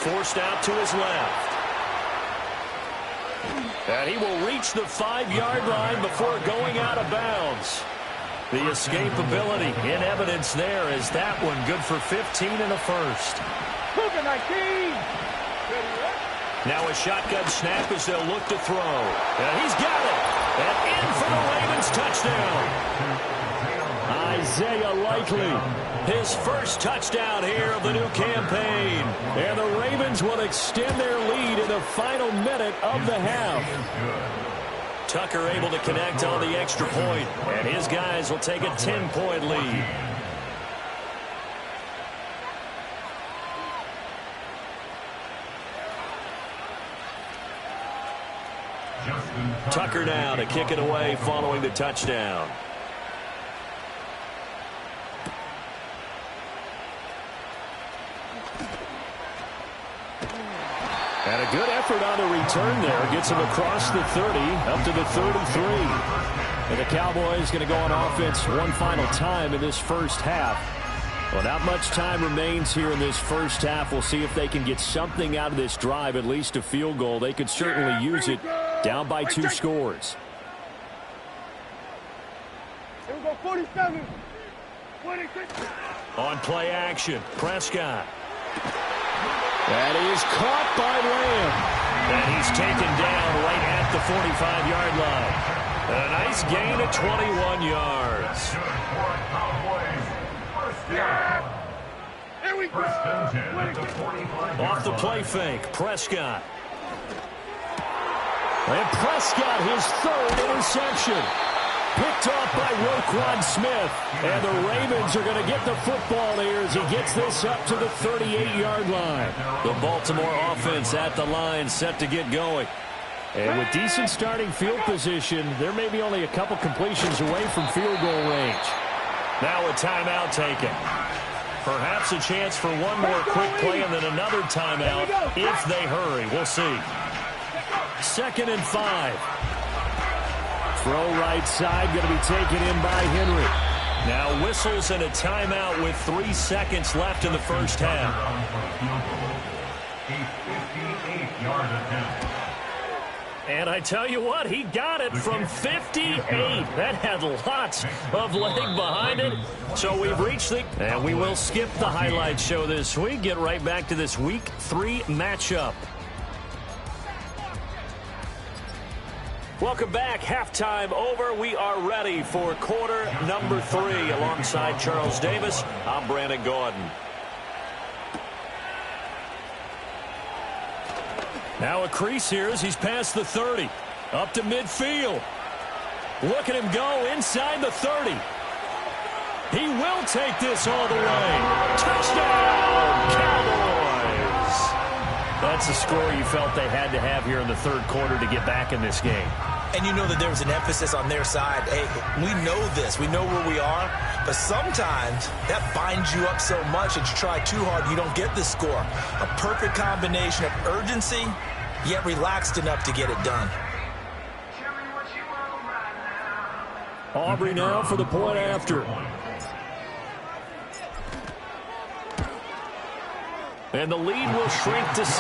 Forced out to his left. And he will reach the 5-yard line before going out of bounds. The escapability in evidence there is that one good for 15 and a first. Now a shotgun snap as they'll look to throw. And he's got it. And in for the Ravens touchdown. Isaiah Likely, his first touchdown here of the new campaign. And the Ravens will extend their lead in the final minute of the half. Tucker able to connect on the extra point, and his guys will take a 10-point lead. Tucker now to kick it away following the touchdown. And a good effort on the return there. Gets him across the 30, up to the 33. And the Cowboys going to go on offense one final time in this first half. Well, not much time remains here in this first half. We'll see if they can get something out of this drive, at least a field goal. They could certainly use it, down by 2 scores. Here we go, 47. 26. On play action, Prescott. That is caught by Lamb. And he's taken down right at the 45-yard line. A nice gain of 21 yards. Here we go. Off the play fake, Prescott. And Prescott, his 3rd interception. Picked off by Roquan Smith. And the Ravens are going to get the football here as he gets this up to the 38-yard line. The Baltimore offense at the line, set to get going. And with decent starting field position, there may be only a couple completions away from field goal range. Now a timeout taken. Perhaps a chance for one more quick play and then another timeout if they hurry. We'll see. 2nd and 5. Throw right side, going to be taken in by Henry. Now whistles and a timeout with 3 seconds left in the first half. And I tell you what, he got it from 58. That had lots of leg behind it. So we've reached the... And we will skip the highlight show this week. Get right back to this Week 3 matchup. Welcome back. Halftime over. We are ready for quarter number 3. Alongside Charles Davis, I'm Brandon Gordon. Now a crease here as he's past the 30. Up to midfield. Look at him go inside the 30. He will take this all the way. Touchdown, Cowboys! That's a score you felt they had to have here in the 3rd quarter to get back in this game. And you know that there was an emphasis on their side. Hey, we know this. We know where we are. But sometimes that binds you up so much that you try too hard, you don't get the score. A perfect combination of urgency, yet relaxed enough to get it done. Aubrey now for the point after. And the lead will shrink to 6.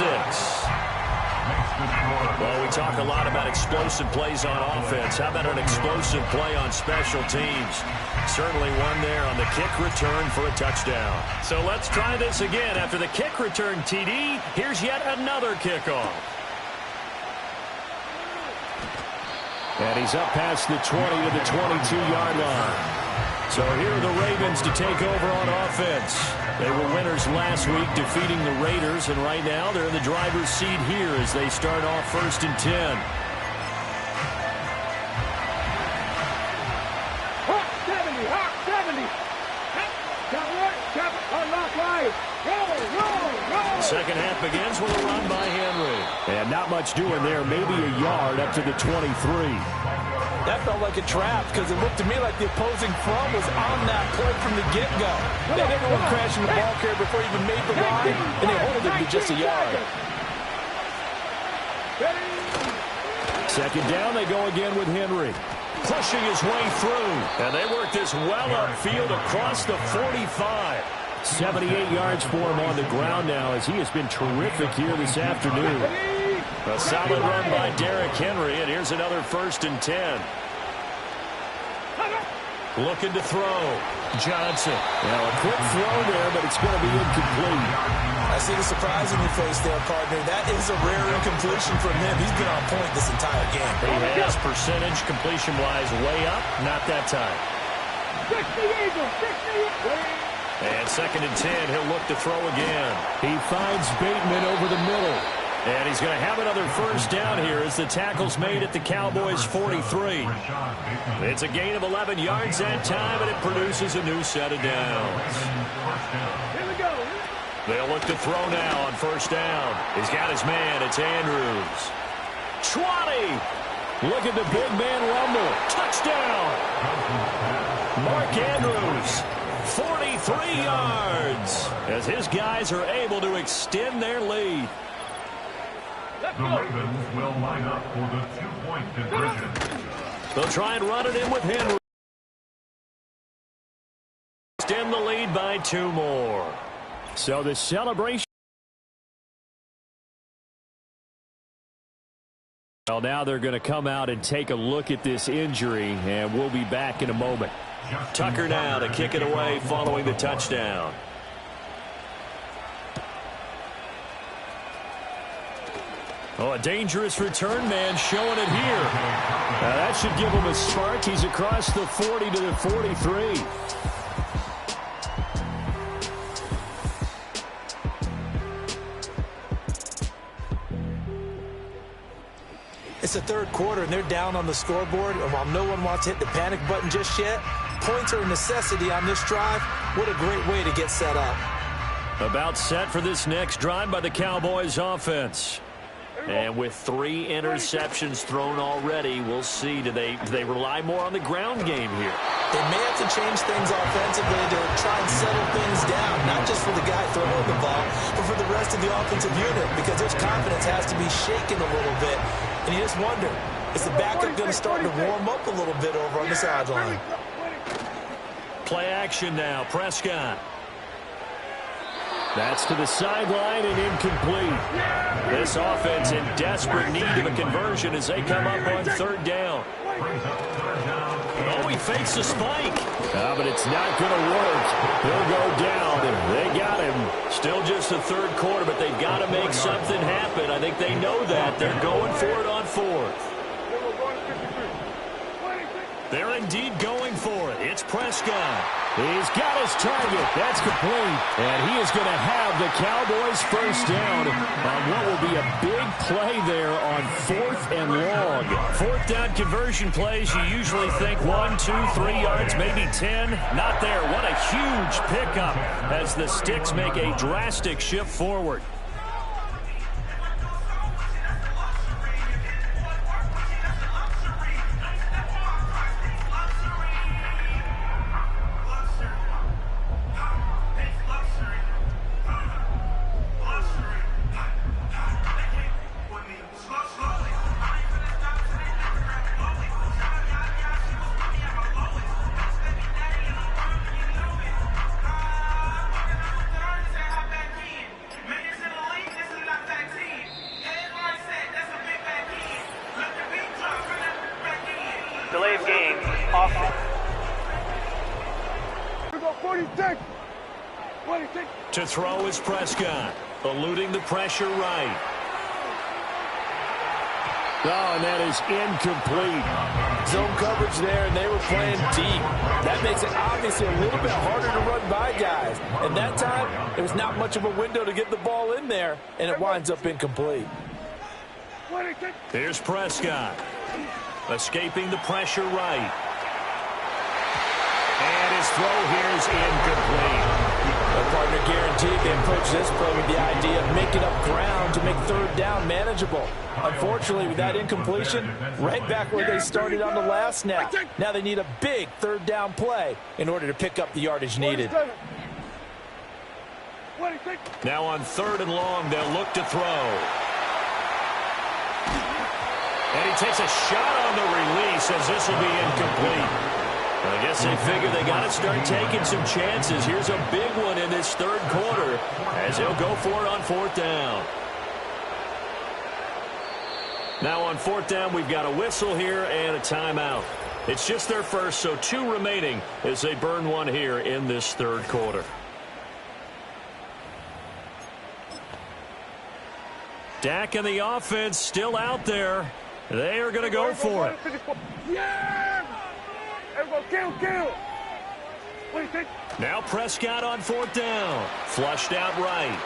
Well, we talk a lot about explosive plays on offense. How about an explosive play on special teams? Certainly one there on the kick return for a touchdown. So let's try this again. After the kick return TD, here's yet another kickoff. And he's up past the 20 to the 22-yard line. So here are the Ravens to take over on offense. They were winners last week, defeating the Raiders, and right now they're in the driver's seat here as they start off 1st and 10. Hot 70, hot 70. Unlock right. Roll. Second half begins with a run by Henry. And not much doing there, maybe a yard up to the 23. That felt like a trap because it looked to me like the opposing front was on that play from the get-go. They didn't want crashing the ball carrier before he even made the run, and they hold him to just a yard. Second down, they go again with Henry. Pushing his way through. And they work this well upfield across the 45. 78 yards for him on the ground now as he has been terrific here this afternoon. A solid run by Derrick Henry, and here's another 1st and 10. Looking to throw. Johnson. Now a quick throw there, but it's going to be incomplete. I see the surprise in your face there, partner. That is a rare incompletion from him. He's been on point this entire game. He has percentage completion-wise way up. Not that time. 60 Eagles, 60. And 2nd and 10, he'll look to throw again. He finds Bateman over the middle. And he's going to have another 1st down here as the tackle's made at the Cowboys' 43. It's a gain of 11 yards that time, and it produces a new set of downs. Here we go. They'll look to throw now on 1st down. He's got his man. It's Andrews. 20. Look at the big man rumble. Touchdown. Mark Andrews. 43 yards as his guys are able to extend their lead. The Ravens will line up for the 2-point conversion. They'll try and run it in with Henry. Extend the lead by 2 more. So the celebration. Well, now they're going to come out and take a look at this injury, and we'll be back in a moment. Tucker now to kick it away following the touchdown. Oh, a dangerous return man showing it here. Now that should give him a spark. He's across the 40 to the 43. It's the 3rd quarter, and they're down on the scoreboard. And while no one wants to hit the panic button just yet, points are a necessity on this drive. What a great way to get set up. About set for this next drive by the Cowboys offense. And with 3 interceptions thrown already, we'll see. Do they rely more on the ground game here? They may have to change things offensively to try and settle things down, not just for the guy throwing the ball, but for the rest of the offensive unit, because their confidence has to be shaken a little bit. And you just wonder, is the backup going to start to warm up a little bit over on the sideline? Play action now, Prescott. That's to the sideline and incomplete. This offense in desperate need of a conversion as they come up on 3rd down. Oh, he fakes a spike. But it's not going to work. He'll go down, and they got him. Still just the 3rd quarter, but they've got to make something happen. I think they know that. They're going for it on 4th. They're indeed going for it. It's Prescott. He's got his target. That's complete. And he is going to have the Cowboys 1st down on what will be a big play there on 4th and long. 4th down conversion plays, you usually think 1, 2, 3 yards, maybe 10. Not there. What a huge pickup as the Sticks make a drastic shift forward. 46. 26. To throw is Prescott, eluding the pressure right. Oh, and that is incomplete. Zone coverage there, and they were playing deep. That makes it obviously a little bit harder to run by guys. And that time, there was not much of a window to get the ball in there, and it winds up incomplete. Here's Prescott, escaping the pressure right. And his throw here is incomplete. The partner guaranteed they approach this play with the idea of making up ground to make third down manageable. Unfortunately, with that incompletion, right back where they started on the last snap. Now they need a big third down play in order to pick up the yardage needed. Now on 3rd and long, they'll look to throw. And he takes a shot on the release as this will be incomplete. I guess they figure they got to start taking some chances. Here's a big one in this 3rd quarter as they'll go for it on 4th down. Now on 4th down, we've got a whistle here and a timeout. It's just their first, so 2 remaining as they burn one here in this 3rd quarter. Dak and the offense still out there. They are going to go for it. Yeah! Everyone, kill! Now Prescott on 4th down. Flushed out right.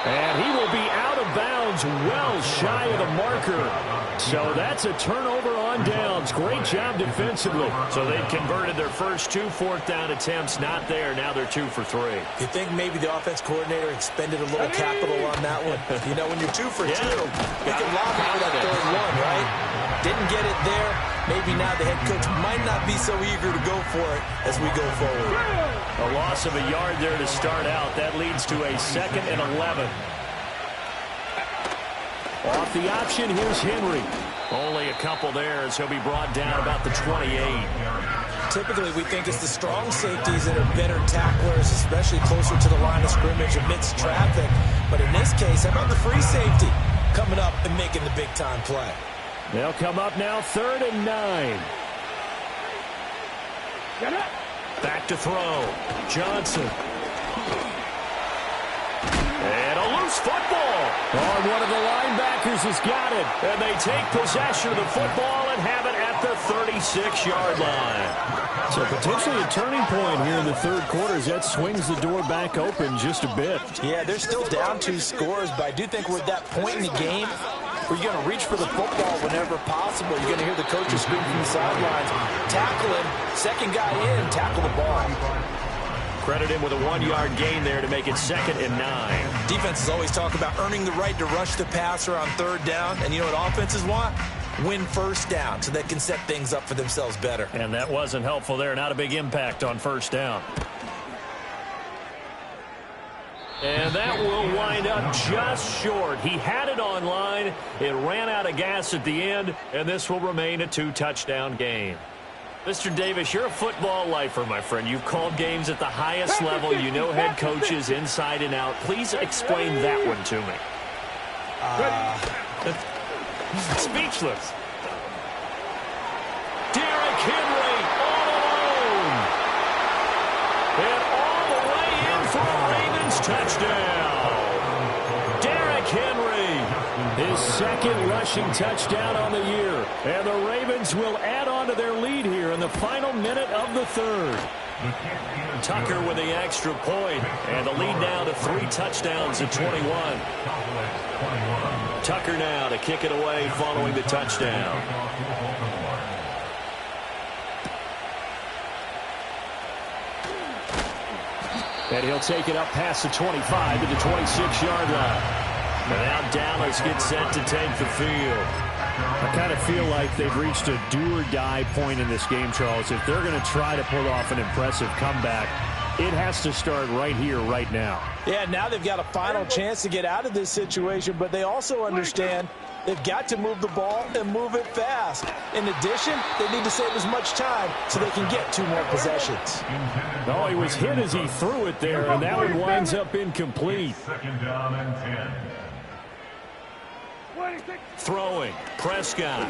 And he will be out of bounds well shy of the marker. So that's a turnover on downs. Great job defensively. So they've converted their first 2 4th down attempts. Not there. Now they're 2 for 3. You think maybe the offense coordinator expended a little capital on that one? You know, when you're 2 for 2, you can lob it for that 3rd one, right? Didn't get it there. Maybe now the head coach might not be so eager to go for it as we go forward. A loss of a yard there to start out. That leads to a 2nd and 11. Off the option, here's Henry. Only a couple there as he'll be brought down about the 28. Typically, we think it's the strong safeties that are better tacklers, especially closer to the line of scrimmage amidst traffic. But in this case, how about the free safety coming up and making the big-time play? They'll come up now 3rd and 9. Back to throw. Johnson. And a loose football. Oh, one of the linebackers has got it. And they take possession of the football and have it at the 36-yard line. So potentially a turning point here in the 3rd quarter as that swings the door back open just a bit. Yeah, they're still down 2 scores, but I do think we're at that point in the game where you're going to reach for the football whenever possible. You're going to hear the coaches scream from the sidelines. Tackle him. 2nd guy in. Tackle the ball. Credit him with a 1-yard gain there to make it 2nd and 9. Defenses always talk about earning the right to rush the passer on 3rd down. And you know what offenses want? Win 1st down so they can set things up for themselves better. And that wasn't helpful there. Not a big impact on 1st down. And that will wind up just short. He had it on line. It ran out of gas at the end, and this will remain a 2-touchdown game. Mr. Davis, you're a football lifer, my friend. You've called games at the highest level. You know head coaches inside and out. Please explain that one to me. Speechless. Derrick Henry all alone. And all the way in for a Ravens touchdown. Derrick Henry, his 2nd rushing touchdown on the year. And the Ravens will add on to their lead here in the final minute of the 3rd. Tucker with the extra point, and the lead now to 3 touchdowns at 21. Tucker now to kick it away following the touchdown. And he'll take it up past the 25 to the 26-yard line. And now Dallas gets set to take the field. I kind of feel like they've reached a do-or-die point in this game, Charles. If they're going to try to pull off an impressive comeback, it has to start right here, right now. Yeah, now they've got a final chance to get out of this situation, but they also understand they've got to move the ball and move it fast. In addition, they need to save as much time so they can get 2 more possessions. Oh, he was hit as he threw it there, and that one winds up incomplete. 2nd down and 10. Throwing, Prescott.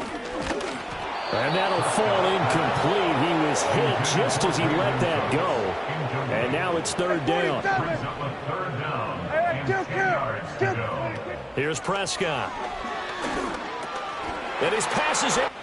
And that'll fall incomplete. He was hit just as he let that go. And now it's third down. Here's Prescott. And his pass is in.